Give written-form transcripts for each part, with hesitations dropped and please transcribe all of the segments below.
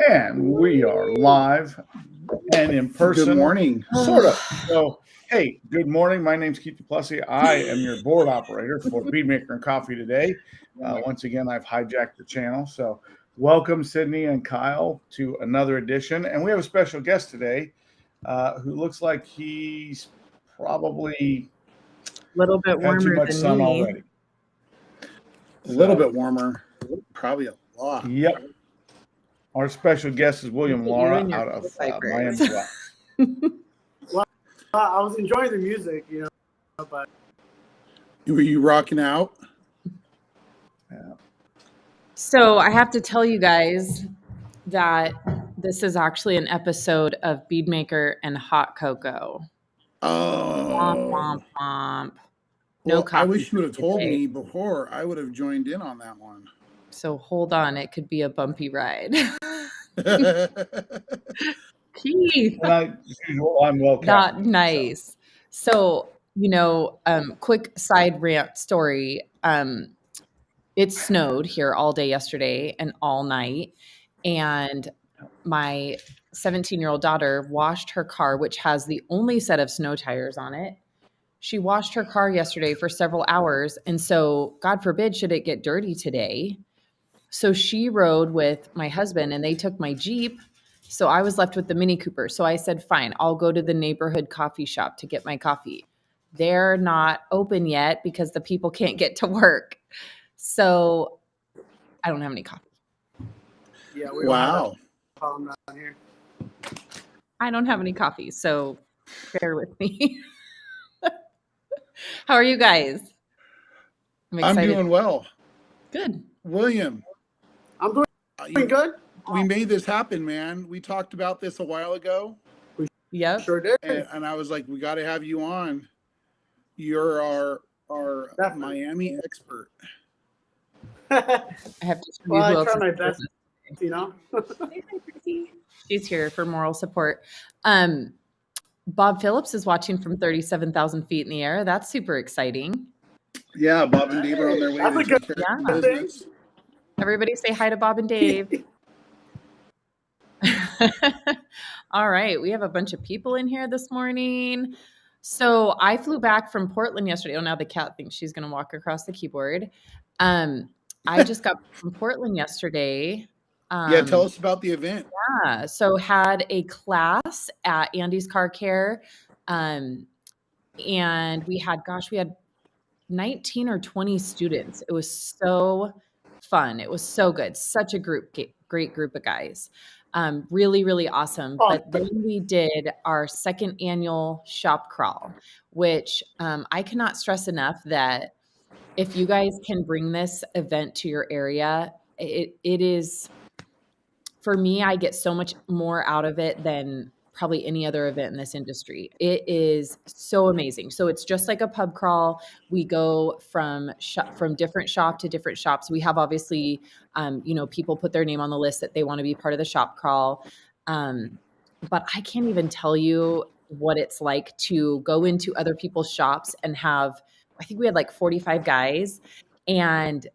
And we are live and in person. Good morning. Sort of. So, hey, good morning. My name's Keith DePlessis. I am your board operator for Bead Maker and Coffee today. Once again, I've hijacked the channel. So, welcome, Sydney and Kyle, to another edition. And we have a special guest today who looks like he's probably a little bit warmer had too much than sun me. already. A little bit warmer, probably a lot. Yep. Our special guest is William Lara out of Miami. Well, I was enjoying the music, but Were you rocking out? Yeah. So I have to tell you guys that this is actually an episode of Bead Maker and Hot Cocoa. Oh. Womp, womp, womp. No Well, I coffee wish you would have told today. me before. I would have joined in on that one. So hold on, it could be a bumpy ride. Keith, And I'm well not caffeinated, nice. So, quick side rant story. It snowed here all day yesterday and all night. And my 17-year-old daughter washed her car, which has the only set of snow tires on it. She washed her car yesterday for several hours. And so, God forbid, should it get dirty today. So she rode with my husband and they took my Jeep. So I was left with the Mini Cooper. So I said, fine, I'll go to the neighborhood coffee shop to get my coffee. They're not open yet because the people can't get to work. So I don't have any coffee. yeah, we Wow. don't have down here. I don't have any coffee. So bear with me. How are you guys? I'm I'm excited. doing well. Good. William, I'm doing good. we made this happen, man. We talked about this a while ago, Yep. Sure did. and I was like, we got to have you on. You're our Definitely. Miami expert. I have to show you Well, who I else try is my here. best, She's here for moral support. Bob Phillips is watching from 37,000 feet in the air. That's super exciting. Yeah, Bob and Dave are on their way That's to a take good care of Yeah. business. Everybody say hi to Bob and Dave. All right. We have a bunch of people in here this morning. So I flew back from Portland yesterday. Oh, now the cat thinks she's going to walk across the keyboard. I just got back from Portland yesterday. Yeah, tell us about the event. Yeah. So had a class at Andy's Car Care. And we had 19 or 20 students. It was so fun. It was so good. Such a great group of guys. Really, really awesome. Oh. But then we did our second annual shop crawl, which I cannot stress enough that if you guys can bring this event to your area, it is, for me, I get so much more out of it than probably any other event in this industry. It is so amazing. So it's just like a pub crawl. We go from different shop to different shops. We have obviously, people put their name on the list that they want to be part of the shop crawl. But I can't even tell you what it's like to go into other people's shops and have, I think we had like 45 guys, and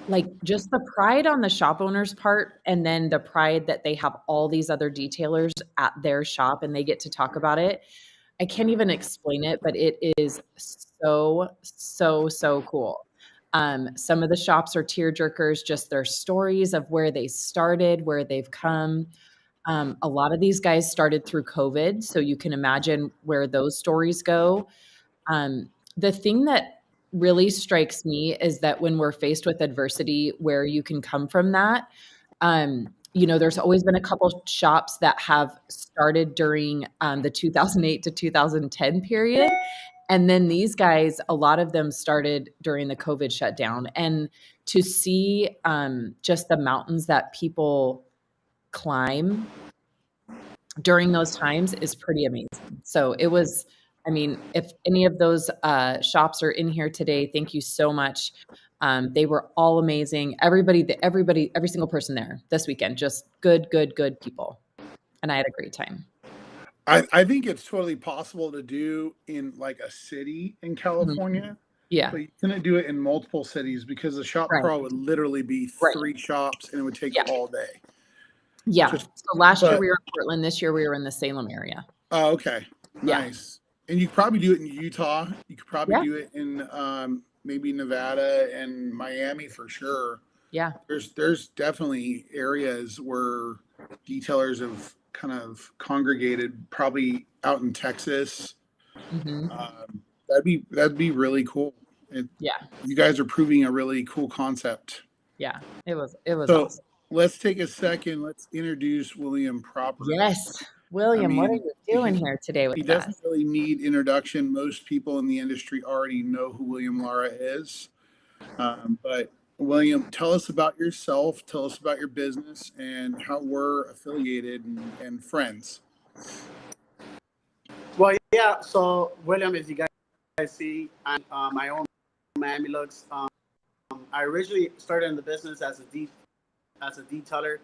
like just the pride on the shop owner's part, and then the pride that they have all these other detailers at their shop and they get to talk about it. I can't even explain it, but it is so, so, so cool. Some of the shops are tear jerkers, just their stories of where they started, where they've come. A lot of these guys started through COVID, so you can imagine where those stories go. The thing that really strikes me is that when we're faced with adversity, where you can come from that. There's always been a couple shops that have started during the 2008 to 2010 period. And then these guys, a lot of them started during the COVID shutdown. And to see just the mountains that people climb during those times is pretty amazing. So it was, if any of those shops are in here today, thank you so much. They were all amazing. Everybody, every single person there this weekend, just good people. And I had a great time. I think it's totally possible to do in like a city in California. Yeah. But you couldn't do it in multiple cities because the shop Right. crawl would literally be Right. 3 shops and it would take Yeah. all day. Yeah. Just- So last year but- we were in Portland. This year we were in the Salem area. Oh, okay. Yeah. Nice. And you could probably do it in Utah. You could probably Yeah. do it in maybe Nevada and Miami for sure. Yeah. There's definitely areas where detailers have kind of congregated, probably out in Texas. hmm That'd be really cool. Yeah. You guys are proving a really cool concept. Yeah. It was So awesome. let's take a second. Let's introduce William proper. Yes. William, what are mean, you doing here today with He us? doesn't really need introduction. Most people in the industry already know who William Lara is. But William, tell us about yourself. Tell us about your business and how we're affiliated and friends. Well, yeah. So William, as you guys see, I own Miami Looks. I originally started in the business as a detailer,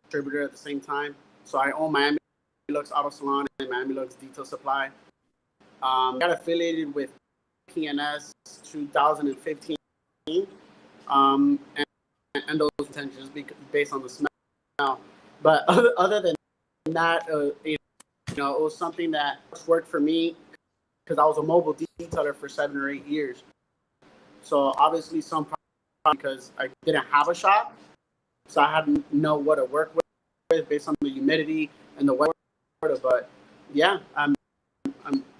distributor at the same time. So I own Miami Looks Auto Salon and Miami Looks Detail Supply. Got affiliated with PNS 2015, and those intentions based on the smell. But other than that, you know, it was something that worked for me because I was a mobile detailer for 7 or 8 years. So obviously, some because I didn't have a shop, so I had to know what to work with based on the humidity and the weather. But yeah, I'm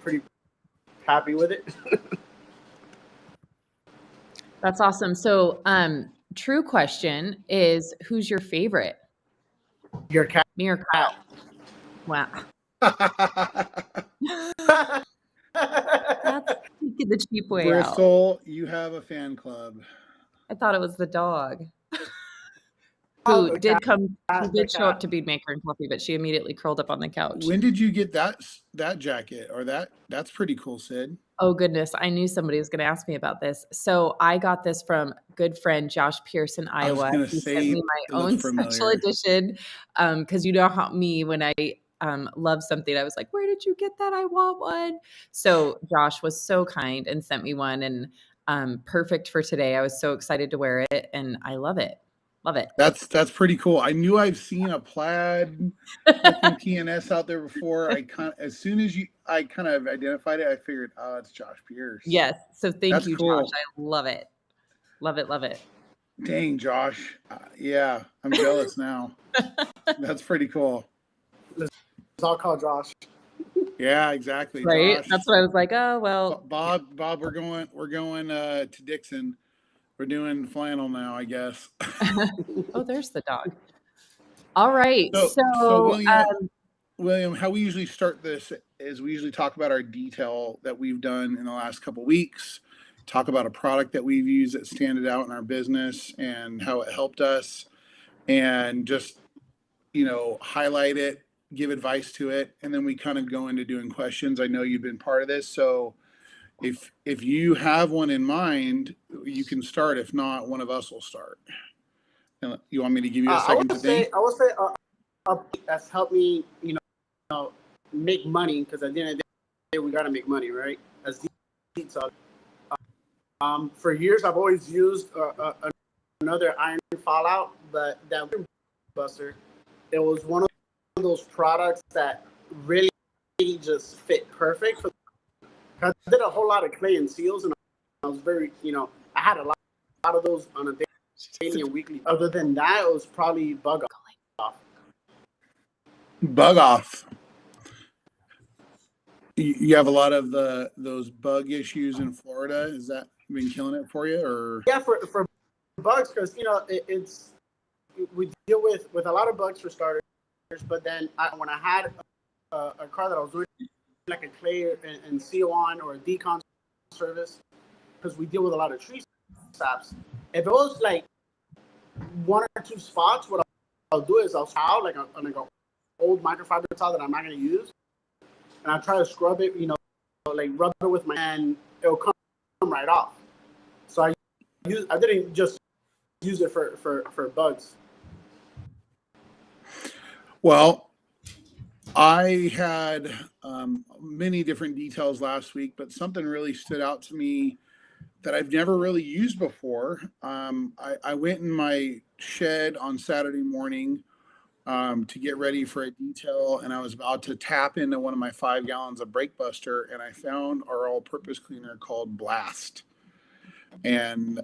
pretty happy with it. That's awesome. So, true question is, who's your favorite? Your cat. Me or Kyle? Wow. That's taking the cheap way out. Bristol, you have a fan club. I thought it was the dog. Oh, Who the did cat. come, who The did show up cat. to Bead Maker and Coffee, but she immediately curled up on the couch. When did you get that jacket or that's pretty cool, Sid? Oh goodness, I knew somebody was going to ask me about this. So I got this from good friend Josh Pierce in I was Iowa. gonna He say, sent me it my own looks special familiar. edition because you know how me when I love something, I was like, "Where did you get that? I want one." So Josh was so kind and sent me one, and perfect for today. I was so excited to wear it, and I love it. Love it. That's pretty cool. I knew I've seen a plaid looking PNS out there before. As soon as I kind of identified it, I figured, oh, it's Josh Pierce. Yes. So thank That's you, cool. Josh. I love it. Love it. Love it. Dang, Josh. Yeah, I'm jealous now. That's pretty cool. I'll call Josh. Yeah, exactly. Right. Josh. That's what I was like. Oh well. Bob, we're going to Dixon. We're doing flannel now, I guess. Oh, there's the dog. All right. So William, how we usually start this is we usually talk about our detail that we've done in the last couple of weeks, talk about a product that we've used that standed out in our business and how it helped us, and just, highlight it, give advice to it, and then we kind of go into doing questions. I know you've been part of this, so if you have one in mind, you can start. If not, one of us will start. You want me to give you a second to think? I would say that's helped me, make money because at the end of the day, we got to make money, right? As detail. For years, I've always used another iron fallout, but that buster, it was one of those products that really just fit perfect. I did a whole lot of clay and seals, and I was very, I had a lot of those on a daily and weekly. Other than that, it was probably bug off. Bug off. You have a lot of those bug issues in Florida. Has that been killing it for you, or? Yeah, for bugs, because we deal with a lot of bugs for starters. But then when I had a car that I was doing like a clay and seal on or a decon service, because we deal with a lot of tree saps. If it was like one or two spots, what I'll do is I'll towel like an old microfiber towel that I'm not going to use, and I try to scrub it, like rub it with my hand, it'll come right off. So I didn't just use it for bugs. Well, I had many different details last week, but something really stood out to me that I've never really used before. I went in my shed on Saturday morning to get ready for a detail, and I was about to tap into one of my 5 gallons of Brake Buster, and I found our all-purpose cleaner called Blast. And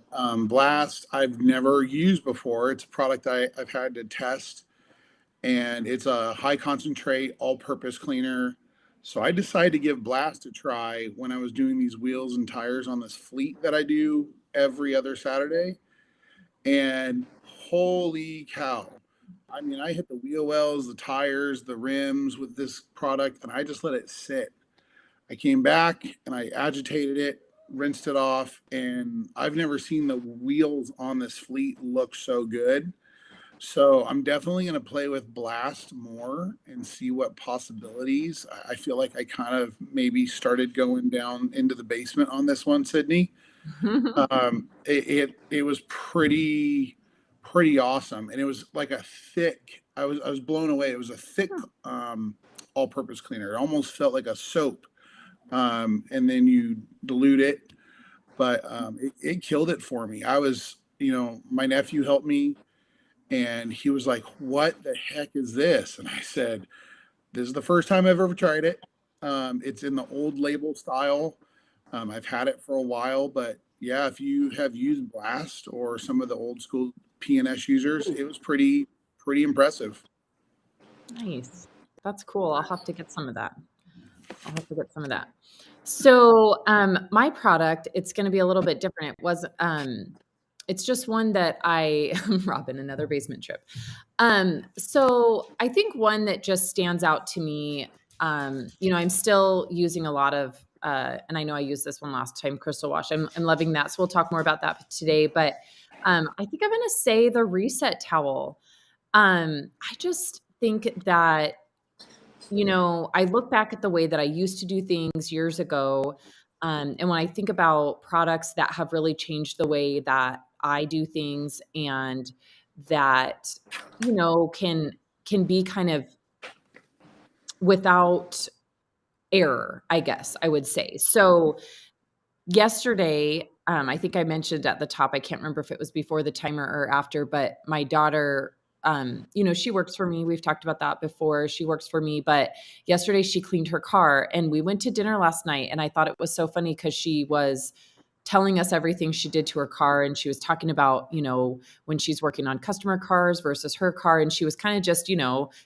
Blast I've never used before. It's a product I've had to test, and it's a high concentrate all-purpose cleaner. So I decided to give Blast a try when I was doing these wheels and tires on this fleet that I do every other Saturday. And holy cow. I mean, I hit the wheel wells, the tires, the rims with this product, and I just let it sit. I came back and I agitated it, rinsed it off, and I've never seen the wheels on this fleet look so good. So I'm definitely going to play with Blast more and see what possibilities. I feel like I kind of maybe started going down into the basement on this one, Sydney. It was pretty awesome, and it was like a thick. I was blown away. It was a thick all-purpose cleaner. It almost felt like a soap, and then you dilute it, but it killed it for me. I was, my nephew helped me, and he was like, "What the heck is this?" And I said, "This is the first time I've ever tried it. It's in the old label style. I've had it for a while, but yeah, if you have used Blast or some of the old school P&S users, it was pretty impressive." Nice. That's cool. I'll have to get some of that. So my product, it's going to be a little bit different. It's just one that Robin, another basement trip. So I think one that just stands out to me, I'm still using a lot of, and I know I used this one last time, Crystal Wash. I'm loving that. So we'll talk more about that today. But I think I'm going to say the Reset Towel. I just think that, I look back at the way that I used to do things years ago. And when I think about products that have really changed the way that I do things and that, can be kind of without error, I guess I would say. So yesterday, I think I mentioned at the top, I can't remember if it was before the timer or after, but my daughter, she works for me. We've talked about that before. She works for me, but yesterday she cleaned her car, and we went to dinner last night, and I thought it was so funny because she was telling us everything she did to her car, and she was talking about, when she's working on customer cars versus her car, and she was kind of just,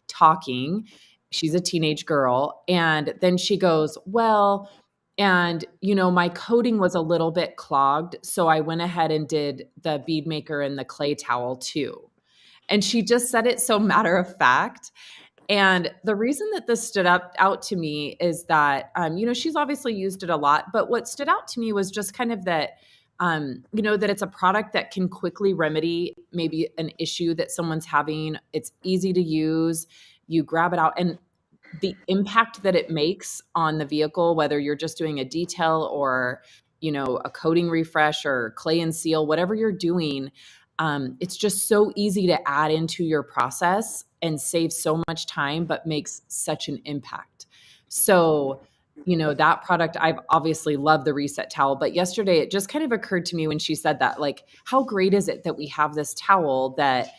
talking. She's a teenage girl, and then she goes, "Well, and, my coating was a little bit clogged, so I went ahead and did the bead maker and the clay towel too." And she just said it so matter of fact. And the reason that this stood out to me is that, she's obviously used it a lot, but what stood out to me was just kind of that, that it's a product that can quickly remedy maybe an issue that someone's having. It's easy to use. You grab it out, and the impact that it makes on the vehicle, whether you're just doing a detail or, a coating refresh or clay and seal, whatever you're doing, it's just so easy to add into your process and save so much time, but makes such an impact. So, that product, I've obviously loved the Reset Towel, but yesterday it just kind of occurred to me when she said that, like, how great is it that we have this towel that,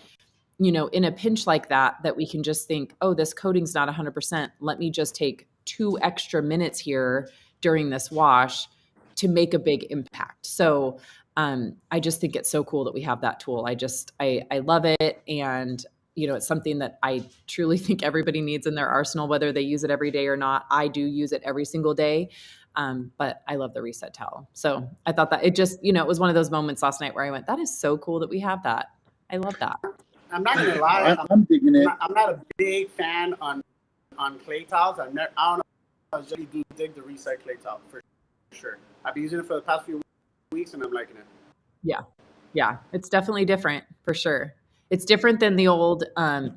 in a pinch like that we can just think, oh, this coating's not 100%. Let me just take 2 extra minutes here during this wash to make a big impact. So I just think it's so cool that we have that tool. I love it. And, it's something that I truly think everybody needs in their arsenal, whether they use it every day or not. I do use it every single day. But I love the Reset Towel. So I thought that it just, it was one of those moments last night where I went, that is so cool that we have that. I love that. I'm not gonna lie. I'm digging it. I'm not a big fan on clay towels. I don't know. I really do dig the Reset clay towel for sure. I've been using it for the past few weeks, and I'm liking it. Yeah, it's definitely different for sure. It's different than the old,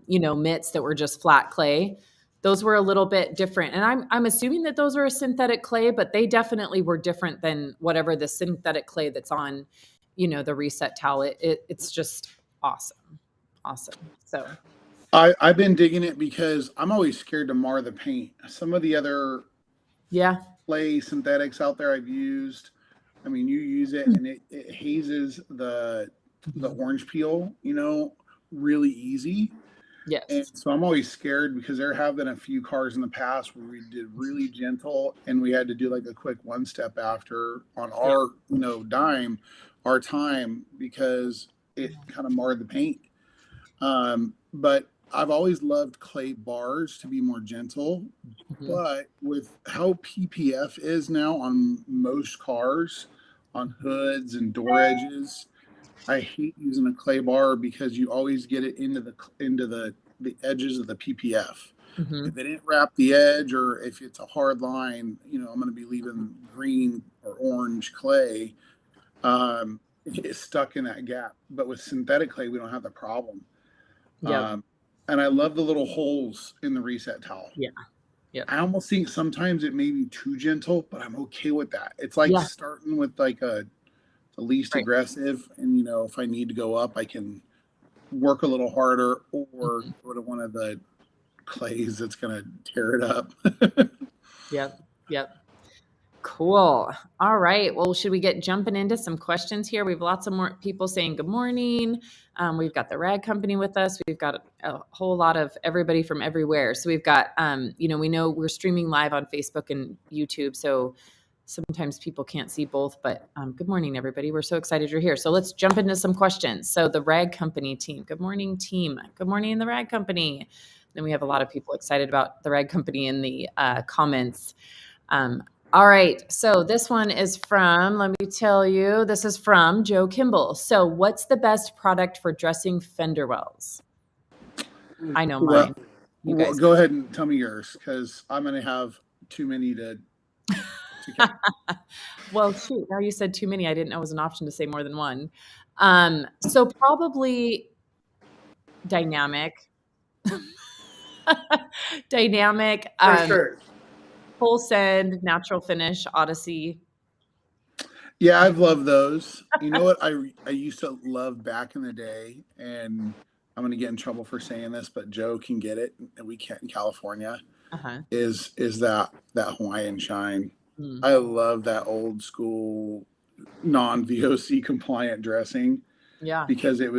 mitts that were just flat clay. Those were a little bit different, and I'm assuming that those are a synthetic clay, but they definitely were different than whatever the synthetic clay that's on, the Reset Towel. It's just awesome. So I've been digging it because I'm always scared to mar the paint. Some of the other clay synthetics out there I've used, I mean, you use it and it hazes the orange peel, really easy. Yes. And so I'm always scared because there have been a few cars in the past where we did really gentle and we had to do like a quick one step after on our, dime, our time, because it kind of marred the paint. But I've always loved clay bars to be more gentle. But with how PPF is now on most cars, on hoods and door edges, I hate using a clay bar because you always get it into the edges of the PPF. If they didn't wrap the edge, or if it's a hard line, I'm going to be leaving green or orange clay. It's stuck in that gap. But with synthetic clay, we don't have the problem. Yeah. And I love the little holes in the reset towel. Yeah. Yeah. I almost think sometimes it may be too gentle, but I'm okay with that. It's like starting with like the least aggressive, and if I need to go up, I can work a little harder, or go to one of the clays that's gonna tear it up. Yep. Cool. All right. Well, should we get jumping into some questions here? We have lots of more people saying good morning. We've got the rag company with us. We've got a whole lot of everybody from everywhere. So we've got, we know we're streaming live on Facebook and YouTube. So sometimes people can't see both, but good morning, everybody. We're so excited you're here. So let's jump into some questions. So the rag company team, good morning, team. Good morning, the rag company. Then we have a lot of people excited about the rag company in the comments. All right. So this one is from, let me tell you, this is from Joe Kimball. So what's the best product for dressing fender wells? I know mine. You guys go ahead and tell me yours, because I'm going to have too many to Well, shoot, now you said too many. I didn't know it was an option to say more than one. So probably dynamic. Dynamic. For sure. Full send, natural finish, Odyssey. Yeah, I've loved those. You know what I used to love back in the day, and I'm going to get in trouble for saying this, but Joe can get it, and we can't in California, is that Hawaiian shine. I love that old school non-VOC compliant dressing. Yeah. Because it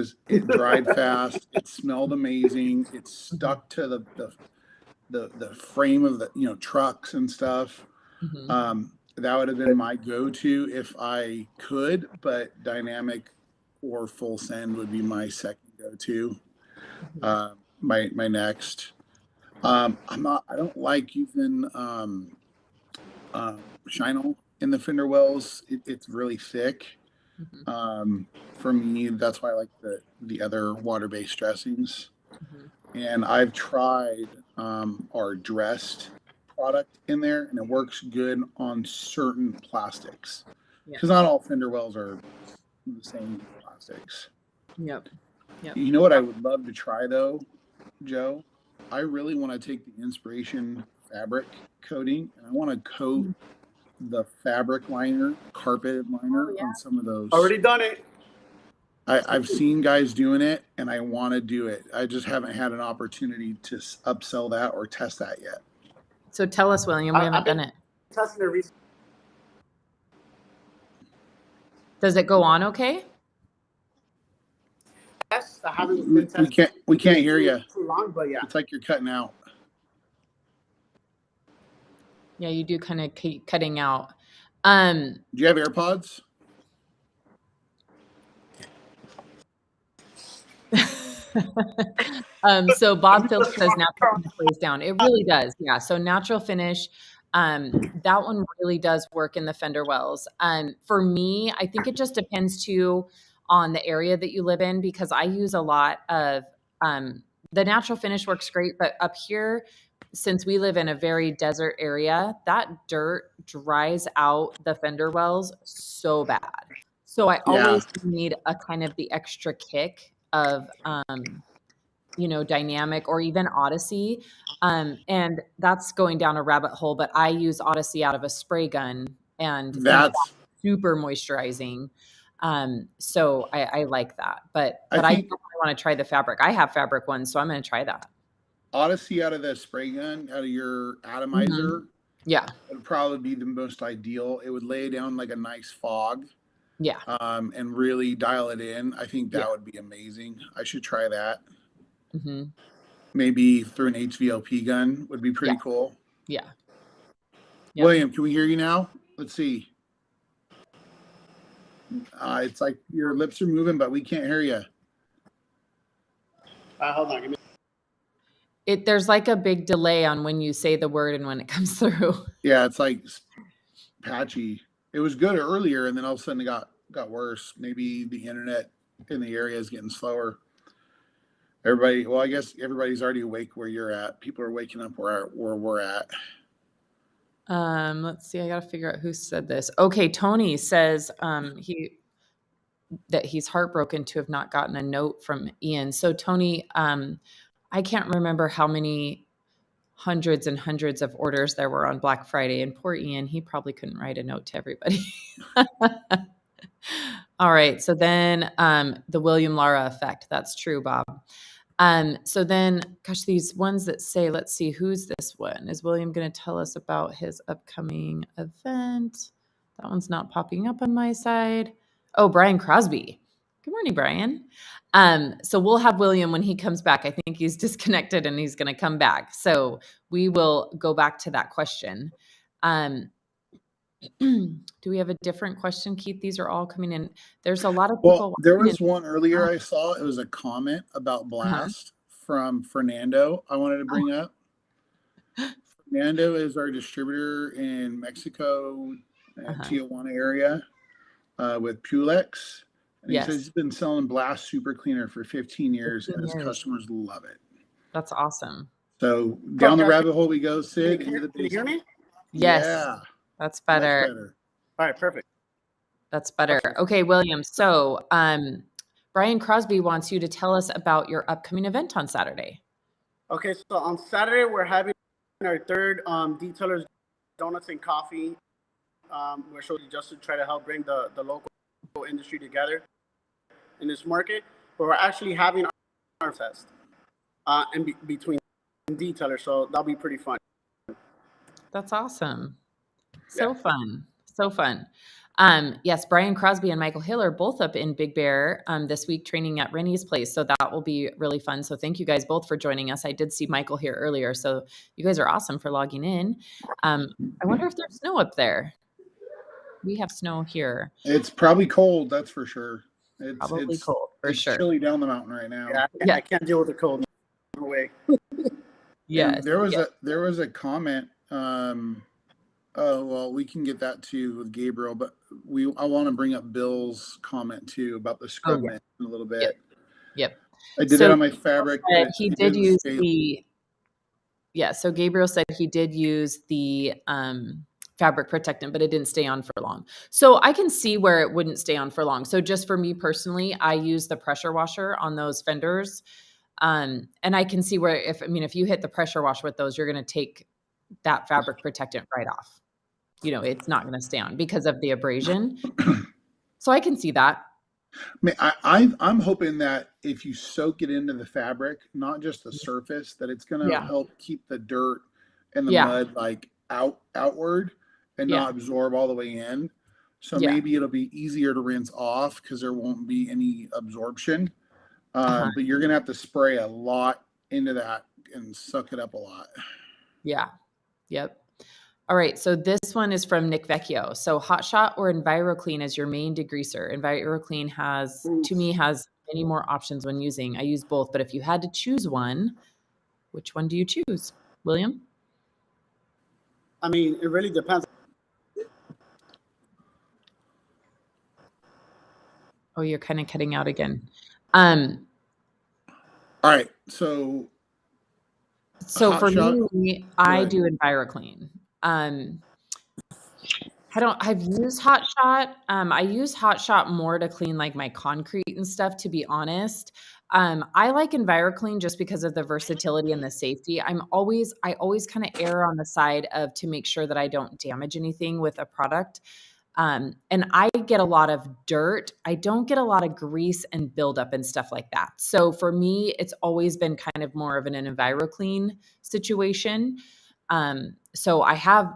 dried fast, it smelled amazing, it stuck to the frame of the trucks and stuff. That would have been my go-to if I could, but dynamic or full send would be my second go-to. My next. I don't like using Shinel in the fender wells. It's really thick. For me, that's why I like the other water-based dressings. And I've tried our dressed product in there, and it works good on certain plastics, because not all fender wells are the same plastics. Yep. You know what I would love to try though, Joe? I really want to take the Inspiration fabric coating, and I want to coat the fabric liner, carpeted liner on some of those. Already done it. I've seen guys doing it, and I want to do it. I just haven't had an opportunity to upsell that or test that yet. So tell us, William, we haven't done it. Testing it recently. Does it go on okay? Yes, I haven't been testing. We can't hear you. Too long, but yeah. It's like you're cutting out. Yeah, you do kind of keep cutting out. Do you have AirPods? So Bob Phillips says natural finish lays down. It really does. Yeah. So natural finish, that one really does work in the fender wells. For me, I think it just depends too on the area that you live in, because I use a lot of, the natural finish works great, but up here, since we live in a very desert area, that dirt dries out the fender wells so bad. So I always need a kind of the extra kick of, dynamic or even Odyssey. And that's going down a rabbit hole, but I use Odyssey out of a spray gun, and that's super moisturizing. So I like that, but I want to try the fabric. I have fabric ones, so I'm going to try that. Odyssey out of the spray gun, out of your atomizer. Yeah. It would probably be the most ideal. It would lay down like a nice fog. Yeah. And really dial it in. I think that would be amazing. I should try that. maybe through an HVLP gun would be pretty cool. Yeah. Yep. William, can we hear you now? Let's see. It's like your lips are moving, but we can't hear you. Hold on. Give me. There's like a big delay on when you say the word and when it comes through. Yeah, it's like patchy. It was good earlier, and then all of a sudden it got worse. Maybe the internet in the area is getting slower. Well, I guess everybody's already awake where you're at. People are waking up where we're at. Let's see. I got to figure out who said this. Okay. Tony says that he's heartbroken to have not gotten a note from Ian. So Tony, I can't remember how many hundreds and hundreds of orders there were on Black Friday, and poor Ian, he probably couldn't write a note to everybody. All right. So then the William Lara effect. That's true, Bob. So then, gosh, these ones that say, let's see, who's this one? Is William going to tell us about his upcoming event? That one's not popping up on my side. Oh, Brian Crosby. Good morning, Brian. So we'll have William when he comes back. I think he's disconnected and he's going to come back. So we will go back to that question. Do we have a different question, Keith? These are all coming in. There's a lot of people. Well, there was one earlier I saw. It was a comment about Blast from Fernando I wanted to bring up. Fernando is our distributor in Mexico, Tijuana area with Pulex. And he says he's been selling Blast Super Cleaner for 15 years, and his customers love it. That's awesome. So down the rabbit hole we go, Sid. Can you hear me? Yes. Yeah. That's better. All right, perfect. That's better. Okay, William. So Brian Crosby wants you to tell us about your upcoming event on Saturday. Okay, so on Saturday, we're having our third Detailers Donuts and Coffee. We're showing just to try to help bring the local industry together in this market. But we're actually having our fest between detailers, so that'll be pretty fun. That's awesome. So fun. So fun. Yes, Brian Crosby and Michael Hill are both up in Big Bear this week training at Rennie's place. So that will be really fun. So thank you guys both for joining us. I did see Michael here earlier. So you guys are awesome for logging in. I wonder if there's snow up there. We have snow here. It's probably cold, that's for sure. It's probably cold, for it's sure. chilly down the mountain right now. Yeah, I can't deal with the cold. No way. Yes. There was a comment. Oh, well, we can get that too with Gabriel, but I want to bring up Bill's comment too about the scrub in a little bit. Yep. I did it on my fabric. He did use so Gabriel said he did use the fabric protectant, but it didn't stay on for long. So I can see where it wouldn't stay on for long. So just for me personally, I use the pressure washer on those fenders. And I can see where if you hit the pressure washer with those, you're going to take that fabric protectant right off. It's not going to stay on because of the abrasion. So I can see that. I'm hoping that if you soak it into the fabric, not just the surface, that it's going to help keep the dirt and the mud like outward and not absorb all the way in. So maybe it'll be easier to rinse off because there won't be any absorption. But you're going to have to spray a lot into that and suck it up a lot. Yeah. Yep. All right. So this one is from Nick Vecchio. So Hot Shot or EnviroClean as your main degreaser. EnviroClean has many more options when using. I use both, but if you had to choose one, which one do you choose, William? I mean, it really depends. Oh, you're kind of cutting out again. All right. So for me, I do EnviroClean. I've used Hot Shot. I use Hot Shot more to clean like my concrete and stuff, to be honest. I like EnviroClean just because of the versatility and the safety. I always kind of err on the side of to make sure that I don't damage anything with a product. And I get a lot of dirt. I don't get a lot of grease and buildup and stuff like that. So for me, it's always been kind of more of an EnviroClean situation. So I have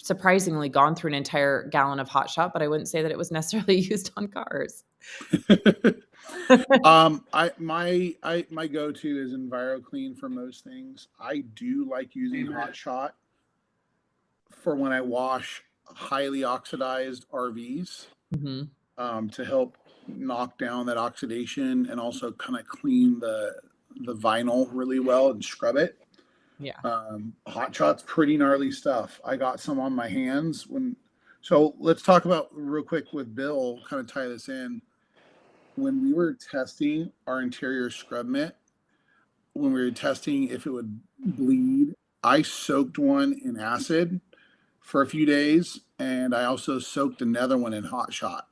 surprisingly gone through an entire gallon of Hot Shot, but I wouldn't say that it was necessarily used on cars. My go-to is EnviroClean for most things. I do like using Hot Shot for when I wash highly oxidized RVs, to help knock down that oxidation and also kind of clean the vinyl really well and scrub it. Yeah. Hot Shot's pretty gnarly stuff. I got some on my hands so let's talk about real quick with Bill, kind of tie this in. When we were testing our interior scrub mitt, when we were testing if it would bleed, I soaked one in acid for a few days, and I also soaked another one in Hot Shot.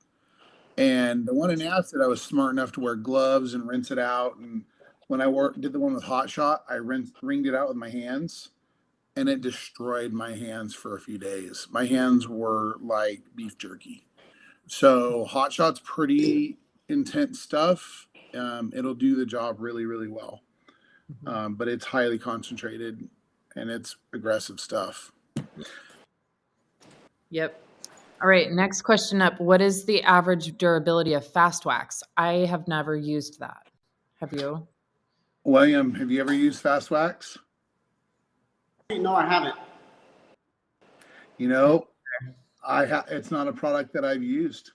And the one in acid, I was smart enough to wear gloves and rinse it out. And when I did the one with Hot Shot, I wringed it out with my hands, and it destroyed my hands for a few days. My hands were like beef jerky. So Hot Shot's pretty intense stuff. It'll do the job really, really well. But it's highly concentrated, and it's aggressive stuff. Yep. All right, next question up. What is the average durability of fast wax? I have never used that. Have you? William, have you ever used fast wax? No, I haven't. You know, it's not a product that I've used.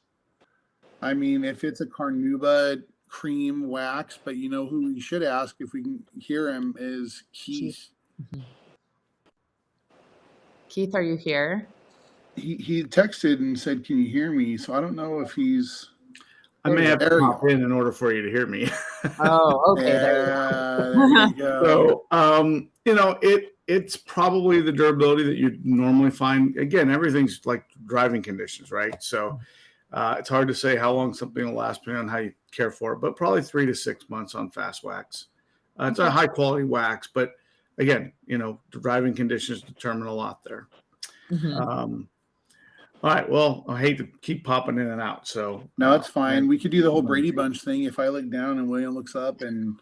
I mean, if it's a Carnauba cream wax, but you know who we should ask if we can hear him is Keith. Keith, are you here? He texted and said, "Can you hear me?" So I don't know if he's. I may have to pop in order for you to hear me. Oh, okay. There you go. So, it's probably the durability that you normally find. Again, everything's like driving conditions, right? So it's hard to say how long something will last depending on how you care for it, but probably 3 to 6 months on fast wax. It's a high quality wax, but again, the driving conditions determine a lot there. All right. Well, I hate to keep popping in and out. So no, it's fine. We could do the whole Brady Bunch thing. If I look down and William looks up and.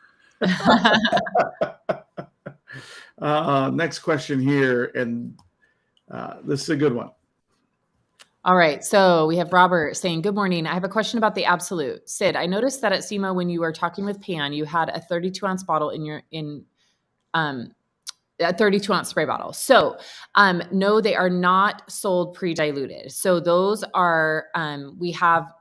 Next question here. And this is a good one. All right. So we have Robert saying, good morning. I have a question about the Absolute. Sid, I noticed that at SEMA, when you were talking with Pan, you had a 32-ounce bottle a 32-ounce spray bottle. So no, they are not sold pre-diluted. So those are, we have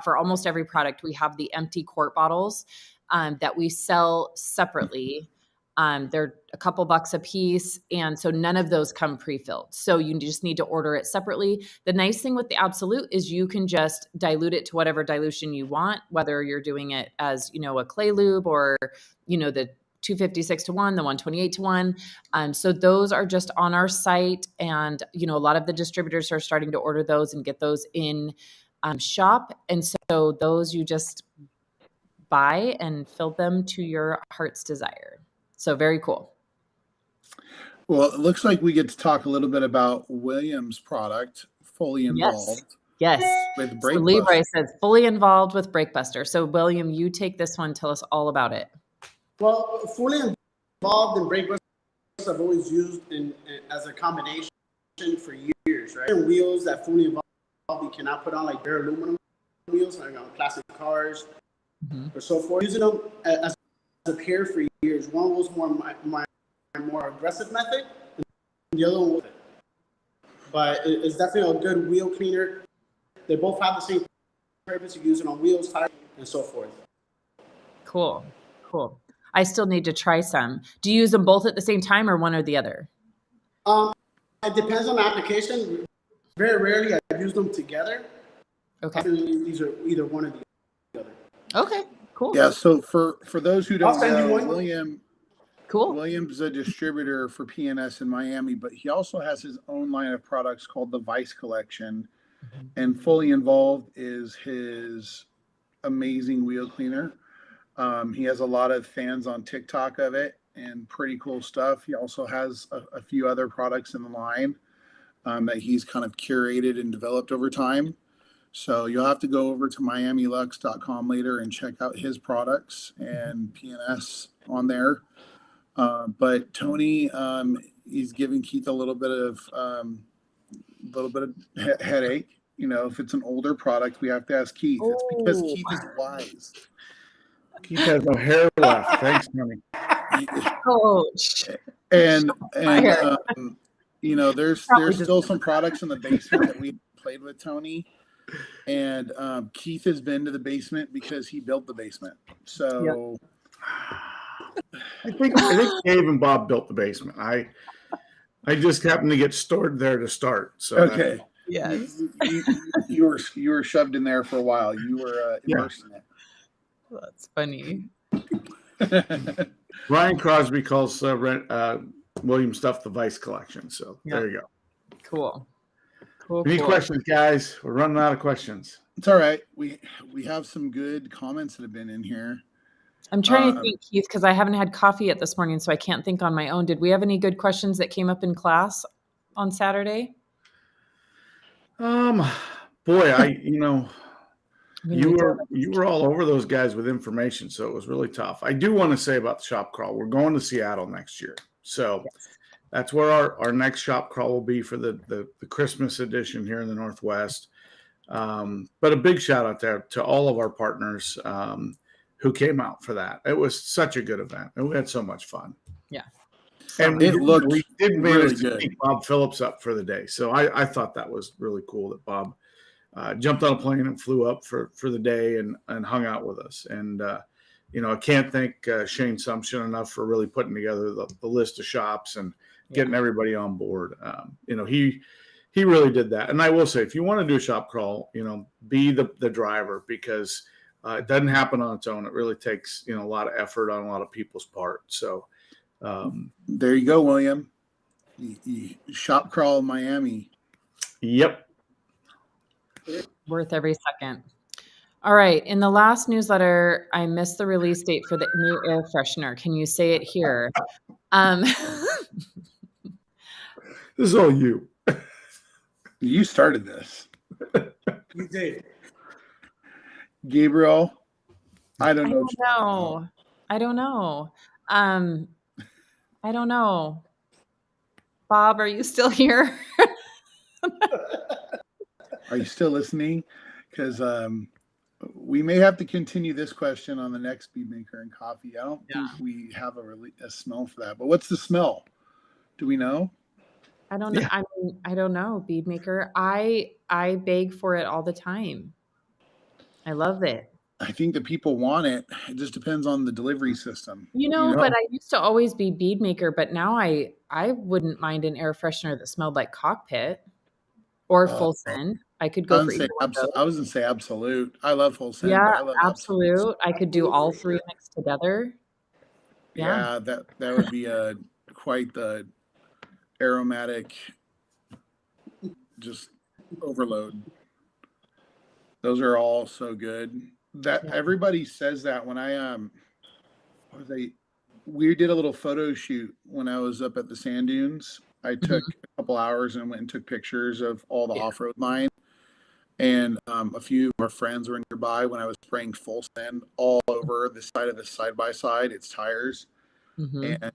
for almost every product, we have the empty quart bottles that we sell separately. They're a couple bucks a piece. And so none of those come pre-filled. So you just need to order it separately. The nice thing with the Absolute is you can just dilute it to whatever dilution you want, whether you're doing it as, a clay lube or, the 256 to 1, the 128 to 1. So those are just on our site. And, a lot of the distributors are starting to order those and get those in shop. And so those you just buy and fill them to your heart's desire. So very cool. Well, it looks like we get to talk a little bit about William's product, Fully Involved. Yes. With So Leroy says Fully Involved with Breakbuster. So William, you take this one. Tell us all about it. Well, Fully Involved and Breakbuster I've always used as a combination for years, right? And wheels that Fully Involved you cannot put on, like bare aluminum wheels, like on plastic cars or so forth. Using them as a pair for years. One was my more aggressive method, and the other one was it. But it's definitely a good wheel cleaner. They both have the same purpose. You use it on wheels, tires, and so forth. Cool. I still need to try some. Do you use them both at the same time or one or the other? It depends on the application. Very rarely I use them together. Okay. These are either one or the other. Okay, cool. Yeah, so for those who don't know, William's a distributor for PNS in Miami, but he also has his own line of products called the Vice Collection. And Fully Involved is his amazing wheel cleaner. He has a lot of fans on TikTok of it and pretty cool stuff. He also has a few other products in the line that he's kind of curated and developed over time. So you'll have to go over to miamilux.com later and check out his products and PNS on there. But Tony, he's giving Keith a little bit of headache. If it's an older product, we have to ask Keith. It's because Keith is wise. Keith has no hair left. Thanks, honey. Coach. And Fire. you know, there's Probably just- still some products in the basement that we played with Tony. And Keith has been to the basement because he built the basement. So I think Dave and Bob built the basement. I just happened to get stored there to start. So okay. Yes. You were shoved in there for a while. You were immersed That's funny. in it. Ryan Crosby calls William stuff the Vice collection. So there you go. Cool. Any questions, guys? We're running out of questions. It's all right. We have some good comments that have been in here. I'm trying to think, Keith, because I haven't had coffee yet this morning, so I can't think on my own. Did we have any good questions that came up in class on Saturday? Boy, you were all over those guys with information, so it was really tough. I do want to say about the shop crawl, we're going to Seattle next year, so that's where our next shop crawl will be for the Christmas edition here in the Northwest. But a big shout out there to all of our partners who came out for that. It was such a good event, and we had so much fun. Yeah, and we did manage to keep Bob Phillips up for the day, so I thought that was really cool that Bob jumped on a plane and flew up for the day and hung out with us. And I can't thank Shane Sumption enough for really putting together the list of shops and getting everybody on board. He really did that. And I will say, if you want to do a shop crawl, be the driver, because it doesn't happen on its own. It really takes, a lot of effort on a lot of people's part. So there you go, William. Shop crawl in Miami. Yep. Worth every second. All right. In the last newsletter, I missed the release date for the new air freshener. Can you say it here? This is all you. You started this. You did. Gabriel, I don't know. I don't know. I don't know. Bob, are you still here? Are you still listening? Because we may have to continue this question on the next Bead Maker and Coffee. I don't think we have a smell for that. But what's the smell? Do we know? I don't know. I don't know, Bead Maker. I beg for it all the time. I love it. I think the people want it. It just depends on the delivery system. But I used to always be Bead Maker, but now I wouldn't mind an air freshener that smelled like Cockpit or Full Send. I could go for either one of those. I was going to say Absolute. I love Full Send. Yeah, I love Absolute. I could do all three mixed together. Yeah, that would be quite the aromatic just overload. Those are all so good. Everybody says that when we did a little photo shoot when I was up at the sand dunes. I took a couple hours and went and took pictures of all the off-road line. And a few of our friends were nearby when I was spraying Full Send all over the side of the side-by-side, its tires. And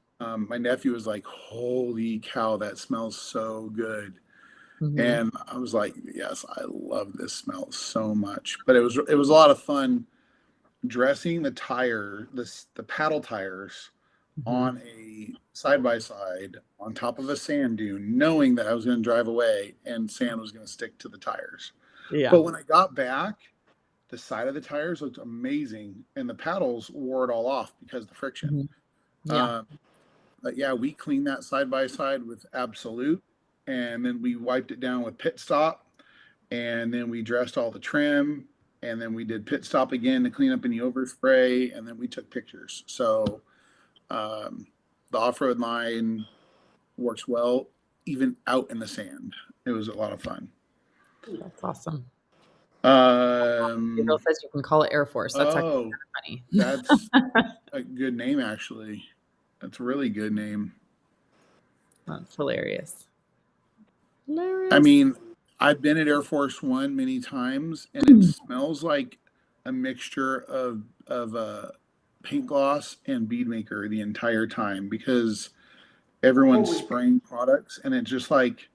my nephew was like, holy cow, that smells so good. And I was like, yes, I love this smell so much. But it was a lot of fun dressing the paddle tires on a side-by-side on top of a sand dune, knowing that I was going to drive away and sand was going to stick to the tires. Yeah. But when I got back, the side of the tires looked amazing, and the paddles wore it all off because of the friction. But yeah, we cleaned that side-by-side with Absolute, and then we wiped it down with Pit Stop, and then we dressed all the trim, and then we did Pit Stop again to clean up any overspray, and then we took pictures. So the off-road line works well, even out in the sand. It was a lot of fun. That's awesome. Gabriel says you can call it Air Force. That's actually funny. That's a good name, actually. That's a really good name. That's hilarious. I mean, I've been at Air Force One many times, and it smells like a mixture of paint gloss and bead maker the entire time, because everyone's spraying products, and it's just like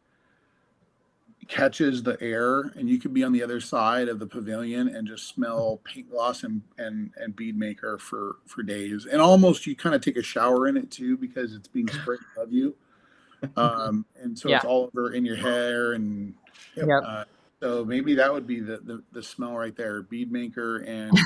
catches the air, and you could be on the other side of the pavilion and just smell paint gloss and bead maker for days. And almost you kind of take a shower in it too, because it's being sprayed above you. And so it's all over in your hair. And so maybe that would be the smell right there. Bead maker and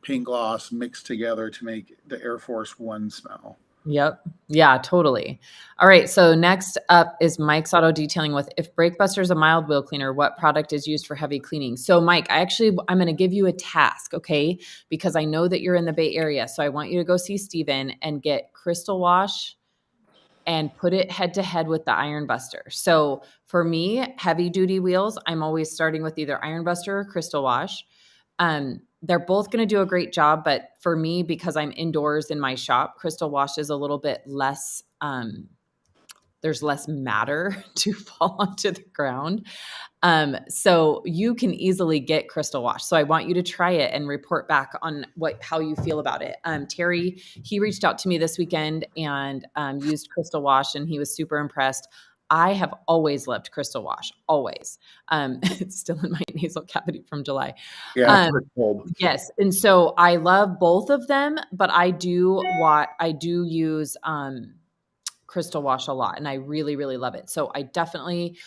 paint gloss mixed together to make the Air Force One smell. Yep. Yeah, totally. All right. So next up is Mike's Auto Detailing with, if Breakbuster is a mild wheel cleaner, what product is used for heavy cleaning? So Mike, I'm going to give you a task, okay? Because I know that you're in the Bay Area. So I want you to go see Steven and get Crystal Wash and put it head to head with the Iron Buster. So for me, heavy duty wheels, I'm always starting with either Iron Buster or Crystal Wash. They're both going to do a great job, but for me, because I'm indoors in my shop, Crystal Wash is a little bit less, there's less matter to fall onto the ground. So you can easily get Crystal Wash. So I want you to try it and report back on how you feel about it. Terry, he reached out to me this weekend and used Crystal Wash, and he was super impressed. I have always loved Crystal Wash, always. It's still in my nasal cavity from July. Yeah, yes. And so I love both of them, but I do use Crystal Wash a lot, and I really, really love it. So I definitely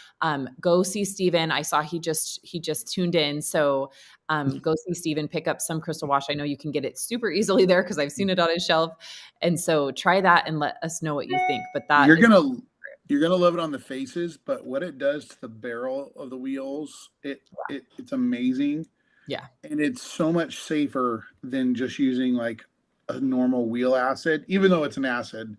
go see Steven. I saw he just tuned in. So go see Steven, pick up some Crystal Wash. I know you can get it super easily there because I've seen it on his shelf. And so try that and let us know what you think. But that you're gonna love it on the faces, but what it does to the barrel of the wheels, it's amazing. Yeah. And it's so much safer than just using like a normal wheel acid, even though it's an acid.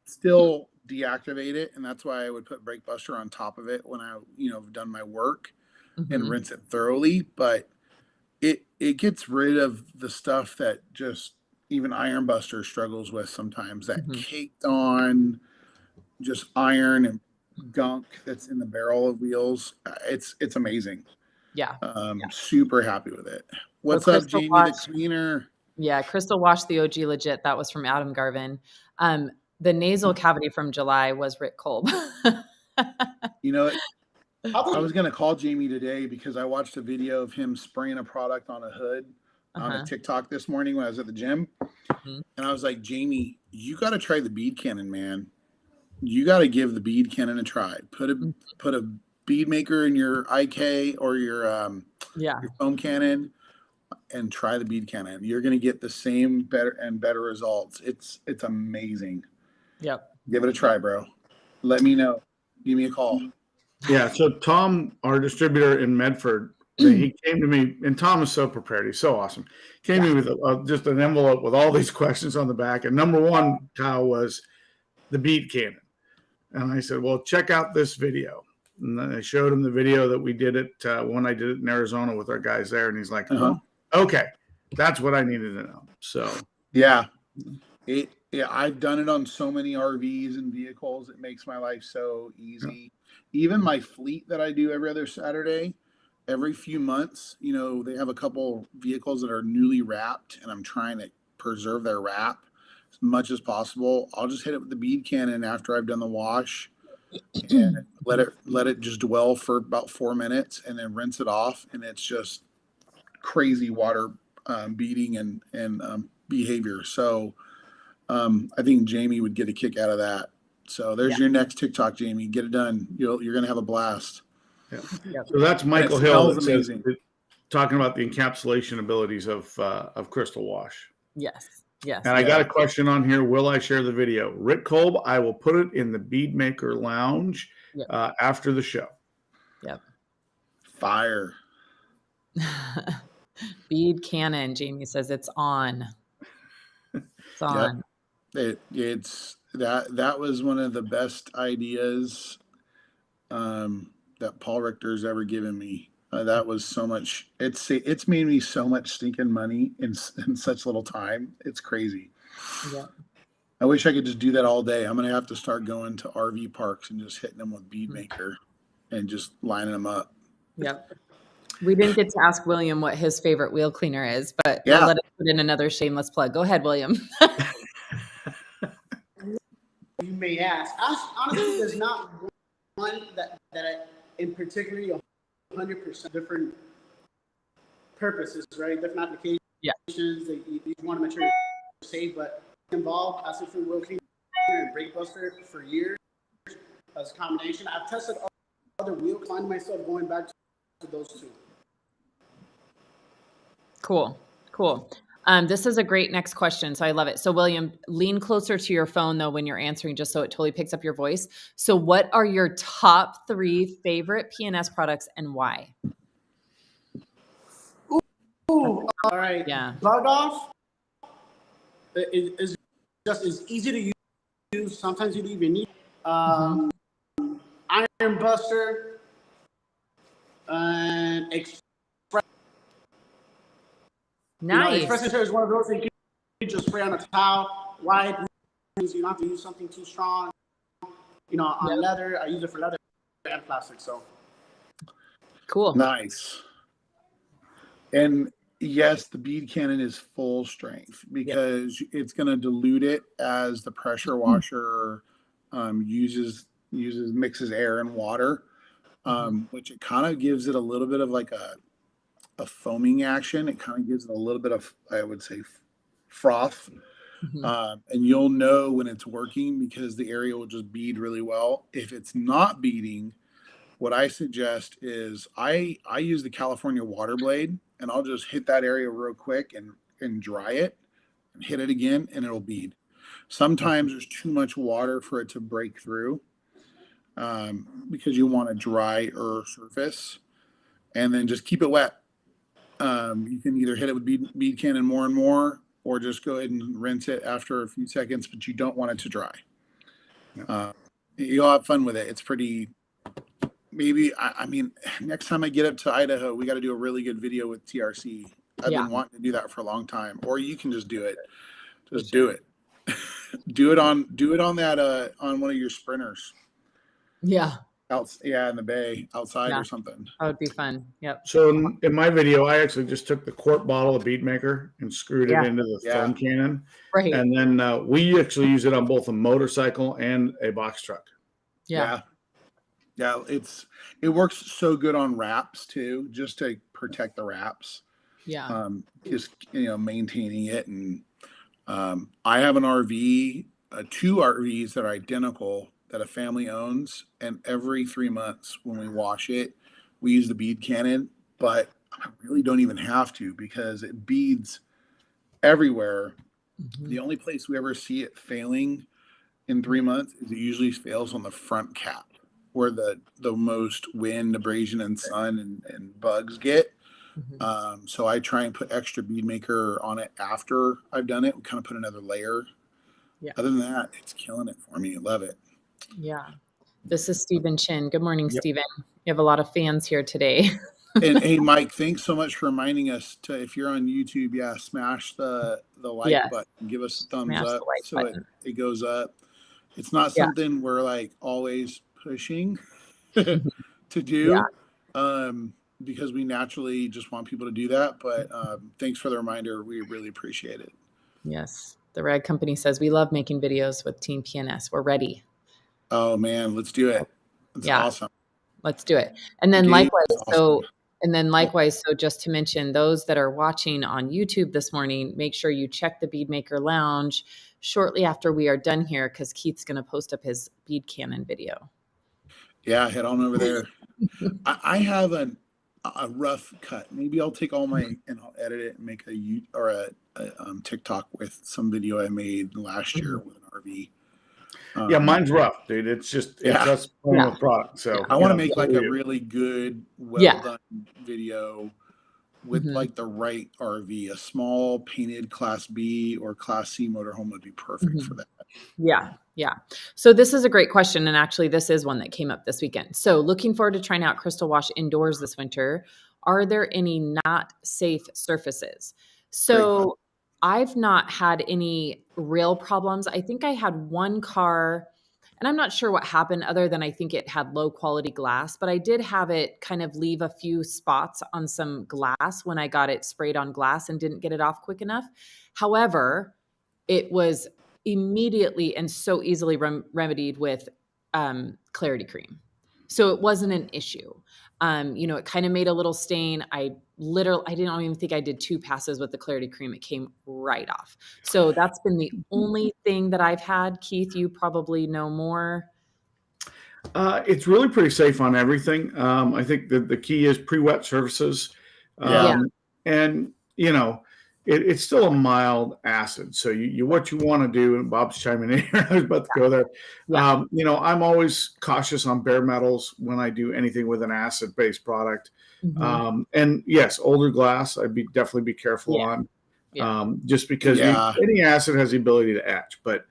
Still deactivate it, and that's why I would put Brake Buster on top of it when I have done my work and rinse it thoroughly. But it gets rid of the stuff that just even Iron Buster struggles with sometimes, that caked on just iron and gunk that's in the barrel of wheels. It's amazing. Yeah. Super happy with it. What's up, Jamie the cleaner? Yeah, Crystal Wash, the OG legit. That was from Adam Garvin. The nasal cavity from July was Rick Kolb. I was going to call Jamie today because I watched a video of him spraying a product on a hood on a TikTok this morning when I was at the gym. And I was like, Jamie, you got to try the Bead Cannon, man. You got to give the Bead Cannon a try. Put a bead maker in your IK or your foam cannon and try the Bead Cannon. You're going to get the same better results. It's amazing. Yep. Give it a try, bro. Let me know. Give me a call. Yeah. So Tom, our distributor in Medford, he came to me, and Tom is so prepared. He's so awesome. Came to me with just an envelope with all these questions on the back. And number one, Kyle, was the Bead Cannon. And I said, well, check out this video. And then I showed him the video that we did when I did it in Arizona with our guys there. And he's like, oh, okay, that's what I needed to know. So, yeah, I've done it on so many RVs and vehicles. It makes my life so easy. Even my fleet that I do every other Saturday, every few months, they have a couple vehicles that are newly wrapped, and I'm trying to preserve their wrap as much as possible. I'll just hit it with the Bead Cannon after I've done the wash and let it just dwell for about 4 minutes, and then rinse it off. And it's just crazy water beading and behavior. So I think Jamie would get a kick out of that. So there's your next TikTok, Jamie. Get it done. You're going to have a blast. Yeah. So that's Michael Hill talking about the encapsulation abilities of Crystal Wash. Yes. And I got a question on here. Will I share the video? Rick Kolb, I will put it in the Bead Maker Lounge after the show. Yep. Fire. Bead Cannon, Jamie says it's on. It's on. Yep. It's that was one of the best ideas that Paul Richter's ever given me. That was so much. It's made me so much stinking money in such little time. It's crazy. Yeah. I wish I could just do that all day. I'm gonna have to start going to RV parks and just hitting them with Bead Maker and just lining them up. Yep. We didn't get to ask William what his favorite wheel cleaner is, but we'll let us put in another shameless plug. Go ahead, William. You may ask. Honestly, there's not that I, in particularly 100% different purposes, right? Different applications. Yeah. You want to make sure you're safe, but involved as a free wheel cleaner and brake buster for years as a combination. I've tested other wheel cleaning myself, going back to those two. Cool. This is a great next question. So I love it. So William, lean closer to your phone though when you're answering, just so it totally picks up your voice. So what are your top 3 favorite P&S products and why? Ooh, all right. Yeah. Bug off is just as easy to use. Sometimes you don't even need Iron Buster and Express. Nice. Express Interior is one of those that you can just spray on a towel, wipe. You don't have to use something too strong. On leather, I use it for leather and plastic. So cool. Nice. And yes, the Bead Cannon is full strength because it's going to dilute it as the pressure washer mixes air and water, which it kind of gives it a little bit of like a foaming action. It kind of gives it a little bit of, I would say, froth. And you'll know when it's working because the area will just bead really well. If it's not beading, what I suggest is I use the California water blade, and I'll just hit that area real quick and dry it and hit it again, and it'll bead. Sometimes there's too much water for it to break through because you want a drier surface, and then just keep it wet. You can either hit it with bead cannon more and more, or just go ahead and rinse it after a few seconds, but you don't want it to dry. You'll have fun with it. It's pretty. Maybe I mean, next time I get up to Idaho, we got to do a really good video with TRC. I've been wanting to do that for a long time. Or you can just do it. Just do it. do it on that on one of your sprinters. Yeah. In the bay outside or something. That would be fun. Yep. So in my video, I actually just took the quart bottle of Bead Maker and screwed it into the foam cannon. Right. And then we actually use it on both a motorcycle and a box truck. Yeah, it works so good on wraps too, just to protect the wraps. Yeah. Just maintaining it, and I have an RV, 2 RVs that are identical that a family owns, and every 3 months when we wash it, we use the Bead Cannon, but I really don't even have to because it beads everywhere. The only place we ever see it failing in 3 months is it usually fails on the front cap, where the most wind, abrasion, and sun and bugs get. So I try and put extra bead maker on it after I've done it. We kind of put another layer. Other than that, it's killing it for me. I love it. Yeah. This is Stephen Chin. Good morning, Stephen. You have a lot of fans here today. And hey, Mike, thanks so much for reminding us to, if you're on YouTube, smash the like button, give us a thumbs up so it goes up. It's not something we're like always pushing to do because we naturally just want people to do that. But thanks for the reminder. We really appreciate it. Yes. The Rag Company says, we love making videos with Team PNS. We're ready. Oh man, let's do it. That's awesome. Let's do it. And then likewise, so just to mention those that are watching on YouTube this morning, make sure you check the Bead Maker Lounge shortly after we are done here, because Keith's going to post up his Bead Cannon video. Yeah, head on over there. I have a rough cut. Maybe I'll take all my and I'll edit it and make a TikTok with some video I made last year with an RV. Mine's rough, dude. It's just just a product. So I want to make like a really good, well done video with like the right RV. A small painted Class B or Class C motorhome would be perfect for that. Yeah. So this is a great question. And actually, this is one that came up this weekend. So looking forward to trying out Crystal Wash indoors this winter. Are there any not safe surfaces? So I've not had any real problems. I think I had one car, and I'm not sure what happened other than I think it had low quality glass, but I did have it kind of leave a few spots on some glass when I got it sprayed on glass and didn't get it off quick enough. However, it was immediately and so easily remedied with Clarity Cream. So it wasn't an issue. It kind of made a little stain. I didn't even think I did 2 passes with the Clarity Cream. It came right off. So that's been the only thing that I've had. Keith, you probably know more. It's really pretty safe on everything. I think the key is pre-wet surfaces. Yeah. And, it's still a mild acid. So what you want to do, and Bob's chiming in here, I was about to go there. Yeah. I'm always cautious on bare metals when I do anything with an acid-based product. Mhm. And yes, older glass, definitely be careful on. Just because any acid has the ability to etch, but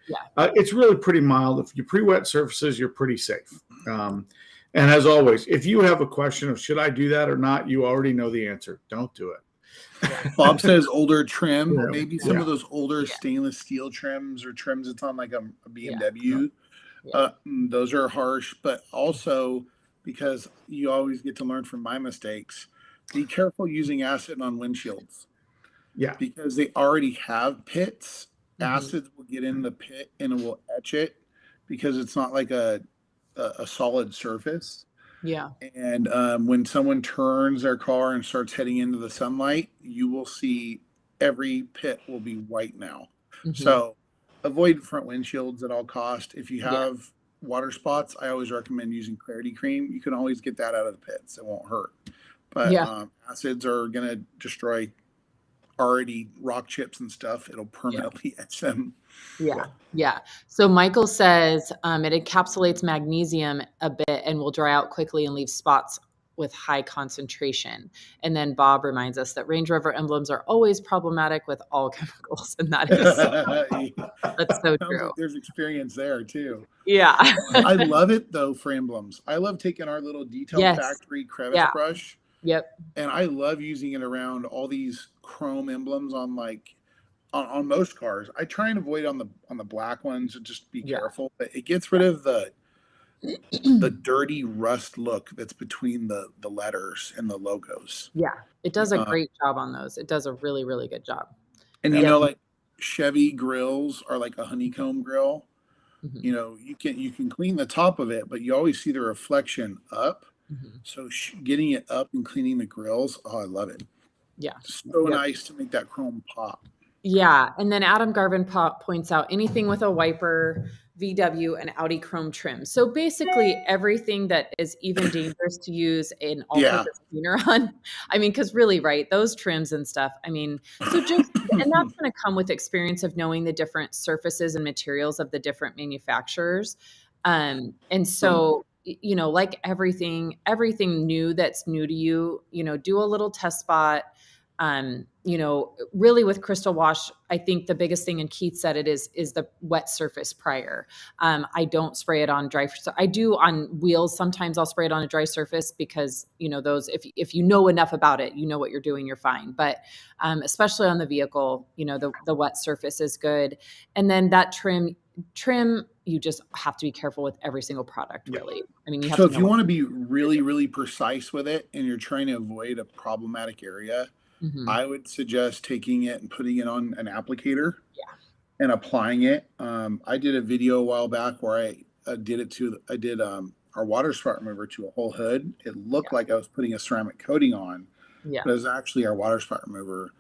it's really pretty mild. If you pre-wet surfaces, you're pretty safe. And as always, if you have a question of should I do that or not, you already know the answer. Don't do it. Bob says older trim, maybe some of those older stainless steel trims or trims that's on like a BMW. Those are harsh, but also because you always get to learn from my mistakes, be careful using acid on windshields. Yeah. Because they already have pits. Acids will get in the pit and it will etch it because it's not like a solid surface. Yeah. And when someone turns their car and starts heading into the sunlight, you will see every pit will be white now. So avoid front windshields at all cost. If you have water spots, I always recommend using Clarity Cream. You can always get that out of the pits. It won't hurt. But acids are going to destroy already rock chips and stuff. It'll permanently etch them. Yeah. So Michael says it encapsulates magnesium a bit and will dry out quickly and leave spots with high concentration. And then Bob reminds us that Range Rover emblems are always problematic with all chemicals, and that is that's so true. Like there's experience there too. Yeah. I love it though for emblems. I love taking our little Detail Factory crevice brush. And I love using it around all these chrome emblems on on most cars. I try and avoid on the black ones and just be careful. But it gets rid of the dirty rust look that's between the letters and the logos. Yeah. It does a great job on those. It does a really, really good job. And like Chevy grills are like a honeycomb grill. You can clean the top of it, but you always see the reflection up. So getting it up and cleaning the grills, I love it. Yeah. So nice to make that chrome pop. Yeah. And then Adam Garvin points out anything with a wiper, VW, and Audi chrome trim. So basically everything that is even dangerous to use an all-purpose cleaner on. I mean, because really, right, those trims and stuff, I mean, so just, and that's going to come with experience of knowing the different surfaces and materials of the different manufacturers. And so, like everything new that's new to you, do a little test spot. Really with Crystal Wash, I think the biggest thing, and Keith said it is the wet surface prior. I don't spray it on dry. So I do on wheels. Sometimes I'll spray it on a dry surface because, those, if you know enough about it, you know what you're doing, you're fine. But especially on the vehicle, the wet surface is good. And then that trim, you just have to be careful with every single product, really. I mean, if you want to be really, really precise with it and you're trying to avoid a problematic area, I would suggest taking it and putting it on an applicator and applying it. I did a video a while back where I did our water spot remover to a whole hood. It looked like I was putting a ceramic coating on, but it was actually our water spot remover.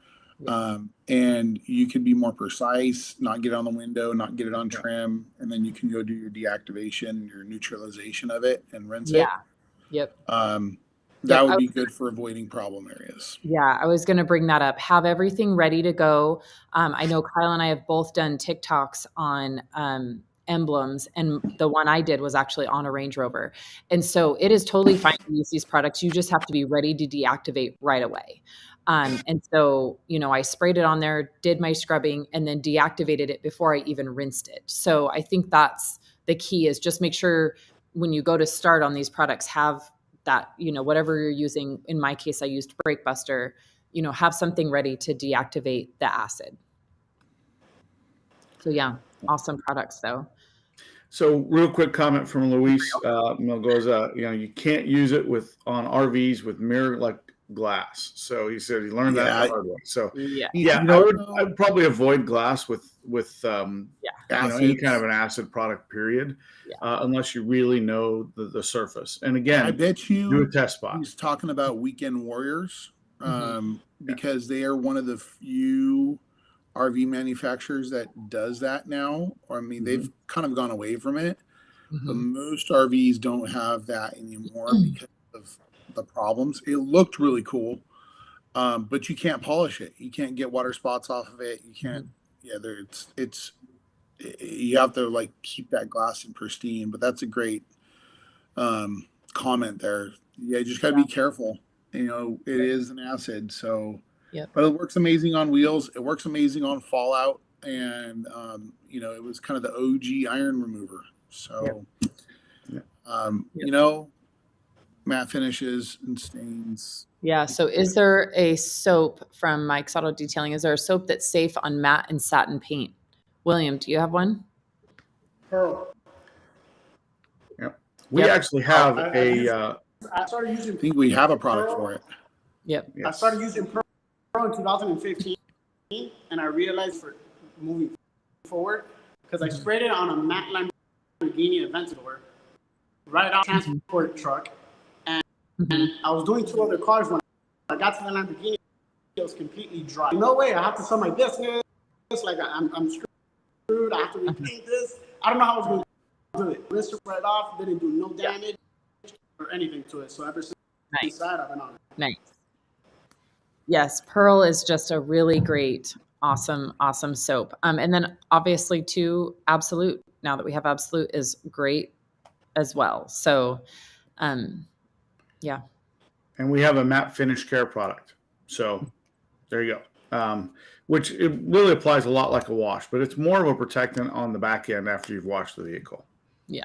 And you can be more precise, not get it on the window, not get it on trim, and then you can go do your deactivation, your neutralization of it, and rinse it. That would be good for avoiding problem areas. Yeah, I was going to bring that up. Have everything ready to go. I know Kyle and I have both done TikToks on emblems, and the one I did was actually on a Range Rover. And so it is totally fine to use these products. You just have to be ready to deactivate right away. And so, I sprayed it on there, did my scrubbing, and then deactivated it before I even rinsed it. So I think that's the key, is just make sure when you go to start on these products, have that, whatever you're using. In my case, I used Brake Buster, have something ready to deactivate the acid. So yeah, awesome products though. So real quick comment from Luis Melgoza, you can't use it on RVs with mirror-like glass. So he said he learned that the hard way. So I would probably avoid glass with any kind of an acid product, period, unless you really know the surface. And again, I bet you do a test spot. He's talking about Weekend Warriors, because they are one of the few RV manufacturers that does that now. Or I mean, they've kind of gone away from it, but most RVs don't have that anymore because of the problems. It looked really cool, but you can't polish it. You can't get water spots off of it. You can't. It's you have to like keep that glass in pristine. But that's a great comment there. Yeah, you just got to be careful. It is an acid, so. But it works amazing on wheels. It works amazing on fallout, and it was kind of the OG iron remover. So, matte finishes and stains. Yeah. So, is there a soap from Mike's Auto Detailing? Is there a soap that's safe on matte and satin paint? William, do you have one? Pearl. We actually have I started using. I think we have a product for it. Yep. Yes. I started using Pearl in 2015, and I realized for moving forward, because I sprayed it on a matte Lamborghini Aventador right out of the transport truck, and I was doing 2 other cars. When I got to the Lamborghini, it was completely dry. No way, I have to sell my business. Like I'm screwed. I have to repaint this. I don't know how I was going to do it. Rinsed it right off. Didn't do no damage or anything to it. So ever since that, I've been on it. Nice. Yes, Pearl is just a really great, awesome soap. And then obviously too, Absolute, now that we have Absolute, is great as well. So, yeah. And we have a matte finish care product. So there you go. Which it really applies a lot like a wash, but it's more of a protectant on the back end after you've washed the vehicle. Yeah.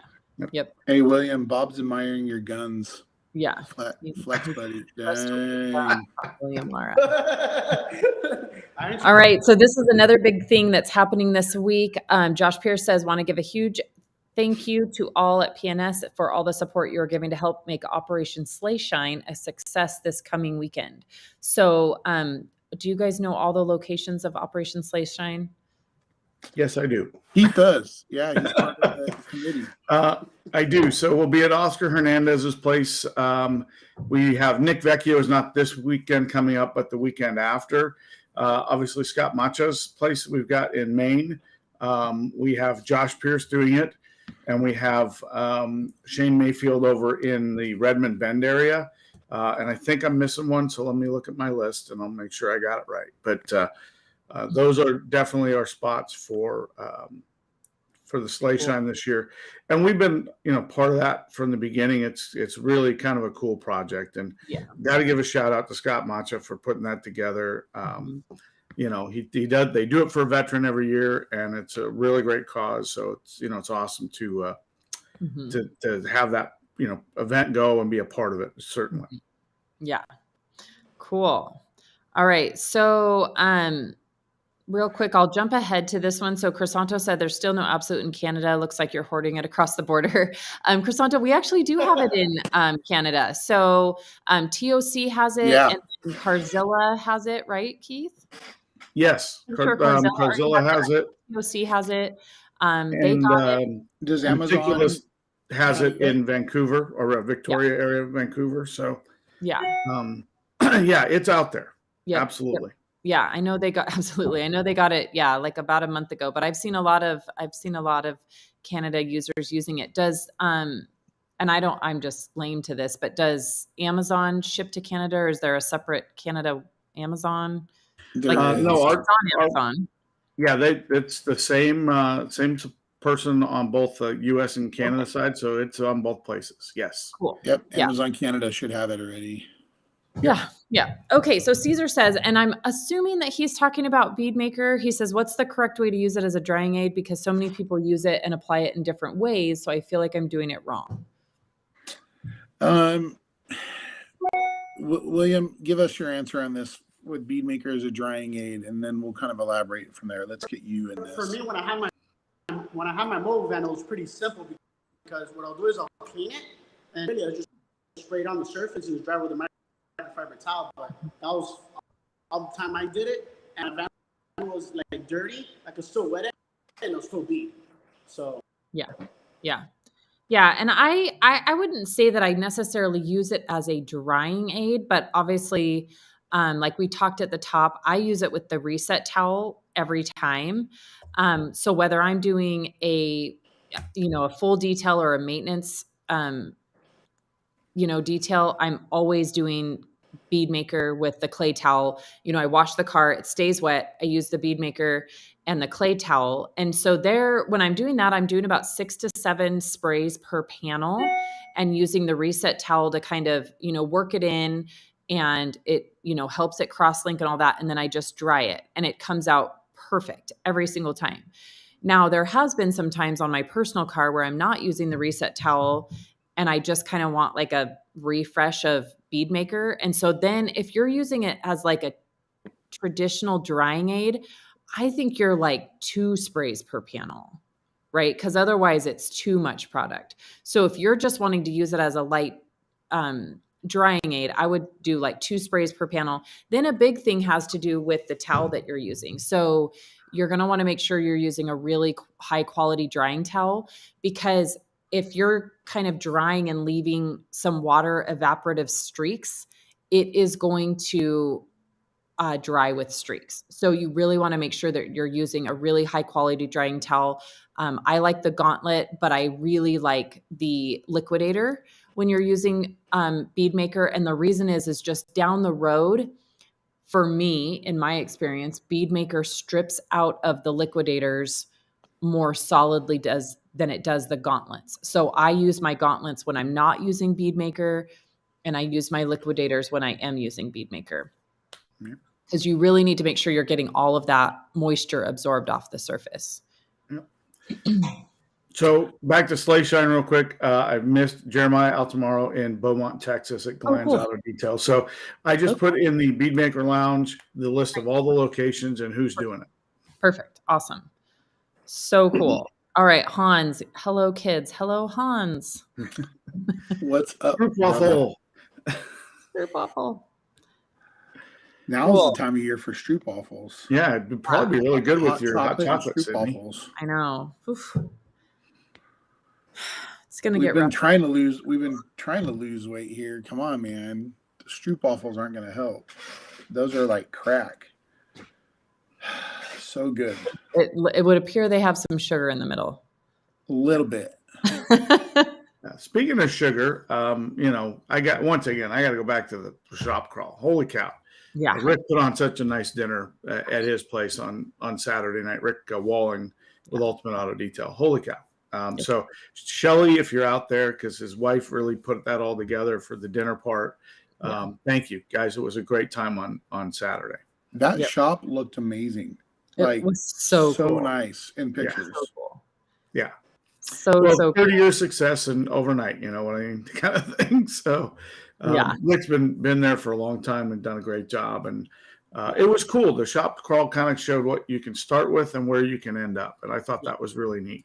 Yep. Hey, William, Bob's admiring your guns. Yeah. Flex buddy. Dang. William Lara. All right. So this is another big thing that's happening this week. Josh Pierce says, want to give a huge thank you to all at PNS for all the support you're giving to help make Operation Sleigh Shine a success this coming weekend. So do you guys know all the locations of Operation Sleigh Shine? Yes, I do. He does. Yeah, he's part of the committee. I do. So we'll be at Oscar Hernandez's place. We have Nick Vecchio is not this weekend coming up, but the weekend after. Obviously, Scott Macha's place we've got in Maine. We have Josh Pierce doing it, and we have Shane Mayfield over in the Redmond Bend area. And I think I'm missing one, so let me look at my list, and I'll make sure I got it right. But those are definitely our spots for the Sleigh Shine this year, and we've been part of that from the beginning. It's really kind of a cool project, and got to give a shout out to Scott Macha for putting that together. He does. They do it for a veteran every year, and it's a really great cause. So it's awesome to have that event go and be a part of it. Certainly. Yeah. Cool. All right. So real quick, I'll jump ahead to this one. So Crisanto said there's still no Absolute in Canada. Looks like you're hoarding it across the border. Crisanto, we actually do have it in Canada. So TOC has it, and Carzilla has it, right, Keith? Yes, Carzilla has it. TOC has it. They got it. Does Amazon has it in Vancouver or Victoria area of Vancouver? So it's out there. Yeah, absolutely. Yep. Yeah, I know they got absolutely. I know they got it. Yeah, like about a month ago. But I've seen a lot of Canada users using it. Does and I'm just lame to this, but does Amazon ship to Canada, or is there a separate Canada Amazon? No, on Amazon. It's the same person on both the U.S. and Canada side, so it's on both places. Yes. Cool. Yep. Amazon Canada should have it already. Yeah. Okay. So Caesar says, and I'm assuming that he's talking about Bead Maker. He says, what's the correct way to use it as a drying aid? Because so many people use it and apply it in different ways. So I feel like I'm doing it wrong. William, give us your answer on this with Bead Maker as a drying aid, and then we'll kind of elaborate from there. Let's get you in this. For me, when I have my mobile van, it was pretty simple because what I'll do is I'll clean it and really I just spray it on the surface and dry with a microfiber towel. But that was all the time I did it, and my van was like dirty. I could still wet it, it'll still be. So Yeah. Yeah. And I wouldn't say that I necessarily use it as a drying aid, but obviously, like we talked at the top, I use it with the reset towel every time. So whether I'm doing a full detail or a maintenance, detail, I'm always doing bead maker with the clay towel. I wash the car, it stays wet. I use the bead maker and the clay towel. And so when I'm doing that, I'm doing about 6 to 7 sprays per panel and using the reset towel to kind of, work it in, and it, helps it cross link and all that. And then I just dry it and it comes out perfect every single time. Now, there has been some times on my personal car where I'm not using the reset towel and I just kind of want like a refresh of bead maker. And so then if you're using it as like a traditional drying aid, I think you're like 2 sprays per panel, right? Because otherwise it's too much product. So if you're just wanting to use it as a light drying aid, I would do like 2 sprays per panel. Then a big thing has to do with the towel that you're using. So you're going to want to make sure you're using a really high quality drying towel, because if you're kind of drying and leaving some water evaporative streaks, it is going to dry with streaks. So you really want to make sure that you're using a really high quality drying towel. I like the Gauntlet, but I really like the Liquidator when you're using bead maker. And the reason is just down the road, for me, in my experience, bead maker strips out of the Liquidators more solidly than it does the Gauntlets. So I use my Gauntlets when I'm not using bead maker, and I use my Liquidators when I am using bead maker. Because you really need to make sure you're getting all of that moisture absorbed off the surface. So back to Sleigh Shine real quick. I've missed Jeremiah Altamaro in Beaumont, Texas at Glenn's cool. Auto Detail. So I just put in the Beadmaker Lounge the list of all the locations and who's doing it. Perfect. Awesome. So cool. All right, Hans. Hello, kids. Hello, Hans. What's up? Waffle. Waffle. Now's the time of year for stroopwafels. Yeah, it'd probably be really good with your hot chocolate, Sydney. Stroopwafels. I know. Oof. It's gonna We've get been rough. trying to lose weight here. Come on, man. The stroopwafels aren't going to help. Those are like crack. So good. It would appear they have some sugar in the middle. A little bit. Speaking of sugar, I got to go back to the shop crawl. Holy cow. Yeah. Rick put on such a nice dinner at his place on Saturday night. Rick Walling with Ultimate Auto Detail. Holy cow. So Shelly, if you're out there, because his wife really put that all together for the dinner part. Thank you guys. It was a great time on Saturday. That shop looked amazing. It was so cool. Nice in pictures. So cool. Yeah. So 30 years success and overnight, you know what I mean? Kind of thing. So Rick's been there for a long time and done a great job. And it was cool. The shop crawl kind of showed what you can start with and where you can end up. And I thought that was really neat.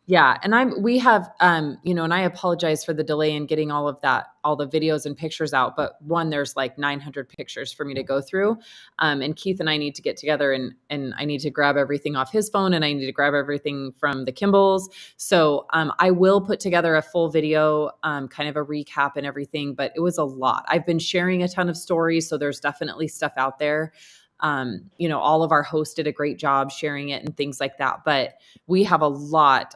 Yeah. And we have, and I apologize for the delay in getting all the videos and pictures out, but there's like 900 pictures for me to go through. And Keith and I need to get together and I need to grab everything off his phone and I need to grab everything from the Kimballs. So, I will put together a full video, kind of a recap and everything, but it was a lot. I've been sharing a ton of stories. So there's definitely stuff out there. All of our hosts did a great job sharing it and things like that. But we have a lot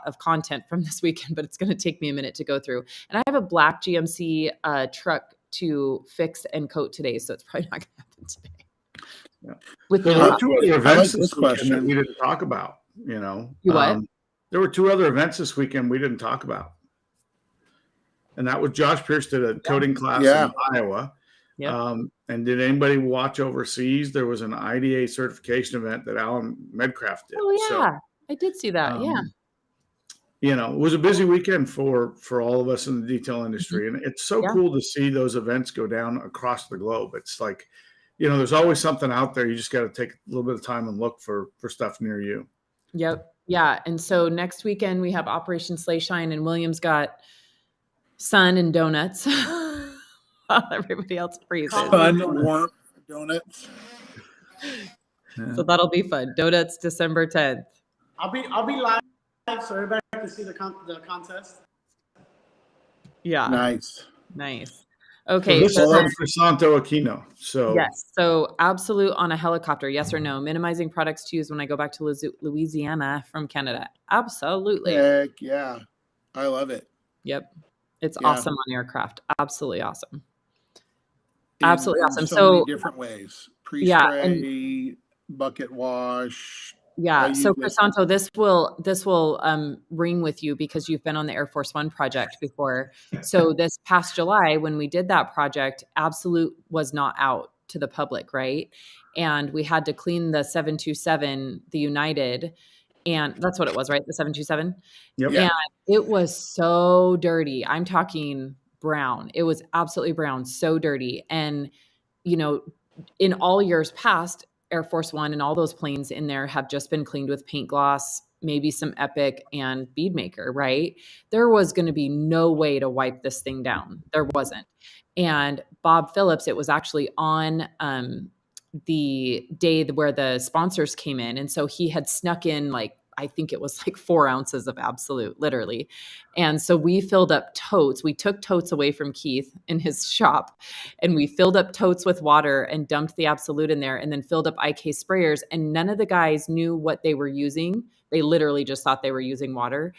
of content from this weekend, but it's going to take me a minute to go through. And I have a black GMC truck to fix and coat today, so it's probably not going to happen today. Yeah. There were 2 other events this weekend that we didn't talk about. You what? There were 2 other events this weekend we didn't talk about, and that was Josh Pierce did a coating class in Iowa. Yep. And did anybody watch overseas? There was an IDA certification event that Alan Medcraft did. Oh yeah, I did see that. It was a busy weekend for all of us in the detail industry, and it's so cool to see those events go down across the globe. It's like, there's always something out there. You just got to take a little bit of time and look for stuff near you. Yep. Yeah. And so next weekend we have Operation Sleigh Shine, and William's got sun and donuts. Everybody else freezes. Fun, warm donuts. So that'll be fun. Donuts December 10th. I'll be live so everybody can see the contest. Yeah. Nice. Okay. So this is for Santo Aquino. So yes. So Absolute on a helicopter. Yes or no? Minimizing products to use when I go back to Louisiana from Canada. Absolutely. Heck yeah. I love it. Yep. It's awesome on aircraft. Absolutely awesome. Absolutely awesome. So many different ways. Pre-spray, bucket wash. Yeah. So Crisanto, this will ring with you because you've been on the Air Force One project before. So this past July, when we did that project, Absolute was not out to the public, right? And we had to clean the 727, the United, and that's what it was, right? The 727. Yep. And it was so dirty. I'm talking brown. It was absolutely brown, so dirty. And in all years past, Air Force One and all those planes in there have just been cleaned with paint gloss, maybe some Epic and Bead Maker, right? There was going to be no way to wipe this thing down. There wasn't. And Bob Phillips, it was actually on the day where the sponsors came in. And so he had snuck in I think it was 4 ounces of Absolute, literally. And so we filled up totes. We took totes away from Keith in his shop, and we filled up totes with water and dumped the Absolute in there, and then filled up IK sprayers. And none of the guys knew what they were using. They literally just thought they were using water.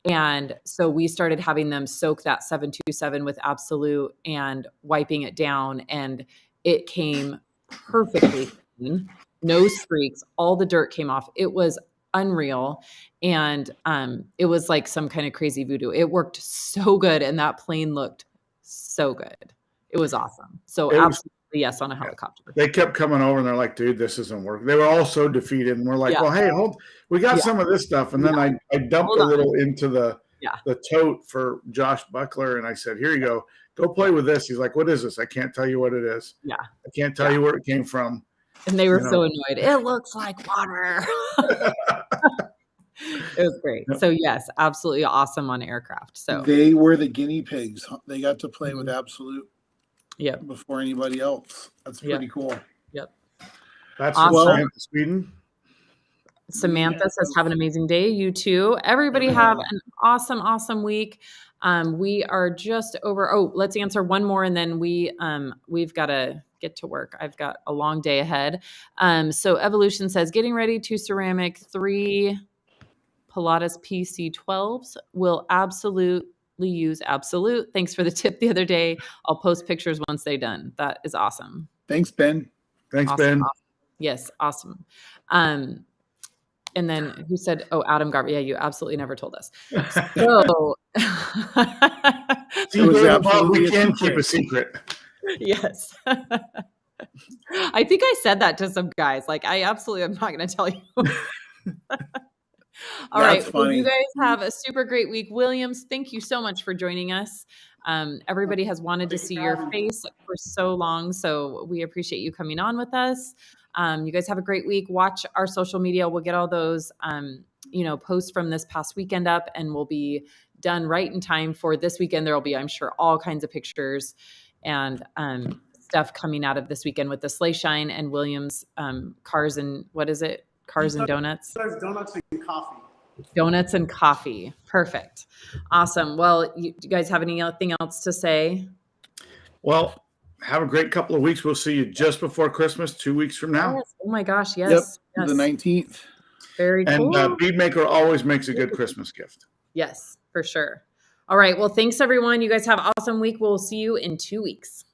And so we started having them soak that 727 with Absolute and wiping it down. And it came perfectly clean, no streaks. All the dirt came off. It was unreal. And it was like some kind of crazy voodoo. It worked so good. And that plane looked so good. It was awesome. So absolutely yes, on a helicopter. They kept coming over and they're like, dude, this isn't working. They were all so defeated. And we're like, well, hey, we got some of this stuff. And then I dumped a little into the tote for Josh Buckler. And I said, here you go. Go play with this. He's like, what is this? I can't tell you what it is. Yeah. I can't tell you where it came from. And they were so annoyed. It looks like water. It was great. So yes, absolutely awesome on aircraft. So they were the guinea pigs. They got to play with Absolute before anybody else. That's pretty cool. Yep. That's awesome. Sweden. Samantha says, have an amazing day. You too. Everybody have an awesome week. We are just over. Oh, let's answer one more. And then we've got to get to work. I've got a long day ahead. So Evolution says, getting ready to ceramic 3 Pilatus PC12s. Will absolutely use Absolute. Thanks for the tip the other day. I'll post pictures once they're done. That is awesome. Thanks, Ben. Thanks, Ben. Awesome. Yes. Awesome. And then who said, oh, Adam Garber. Yeah, you absolutely never told us. So we can keep a secret. Yes. I think I said that to some guys. I absolutely am not going to tell you. All right. Well, you guys have a super great week. Williams, thank you so much for joining us. Everybody has wanted to see your face for so long, so we appreciate you coming on with us. You guys have a great week. Watch our social media. We'll get all those, posts from this past weekend up, and we'll be done right in time for this weekend. There will be, I'm sure, all kinds of pictures and stuff coming out of this weekend with the Sleigh Shine and Williams cars and what is it? Cars and donuts. Donuts and coffee. Donuts and coffee. Perfect. Awesome. Well, you guys have anything else to say? Well, have a great couple of weeks. We'll see you just before Christmas, 2 weeks from now. Yes. Oh my gosh. Yes. Yep. The 19th. Very cool. And Bead Maker always makes a good Christmas gift. Yes, for sure. All right. Well, thanks everyone. You guys have an awesome week. We'll see you in 2 weeks.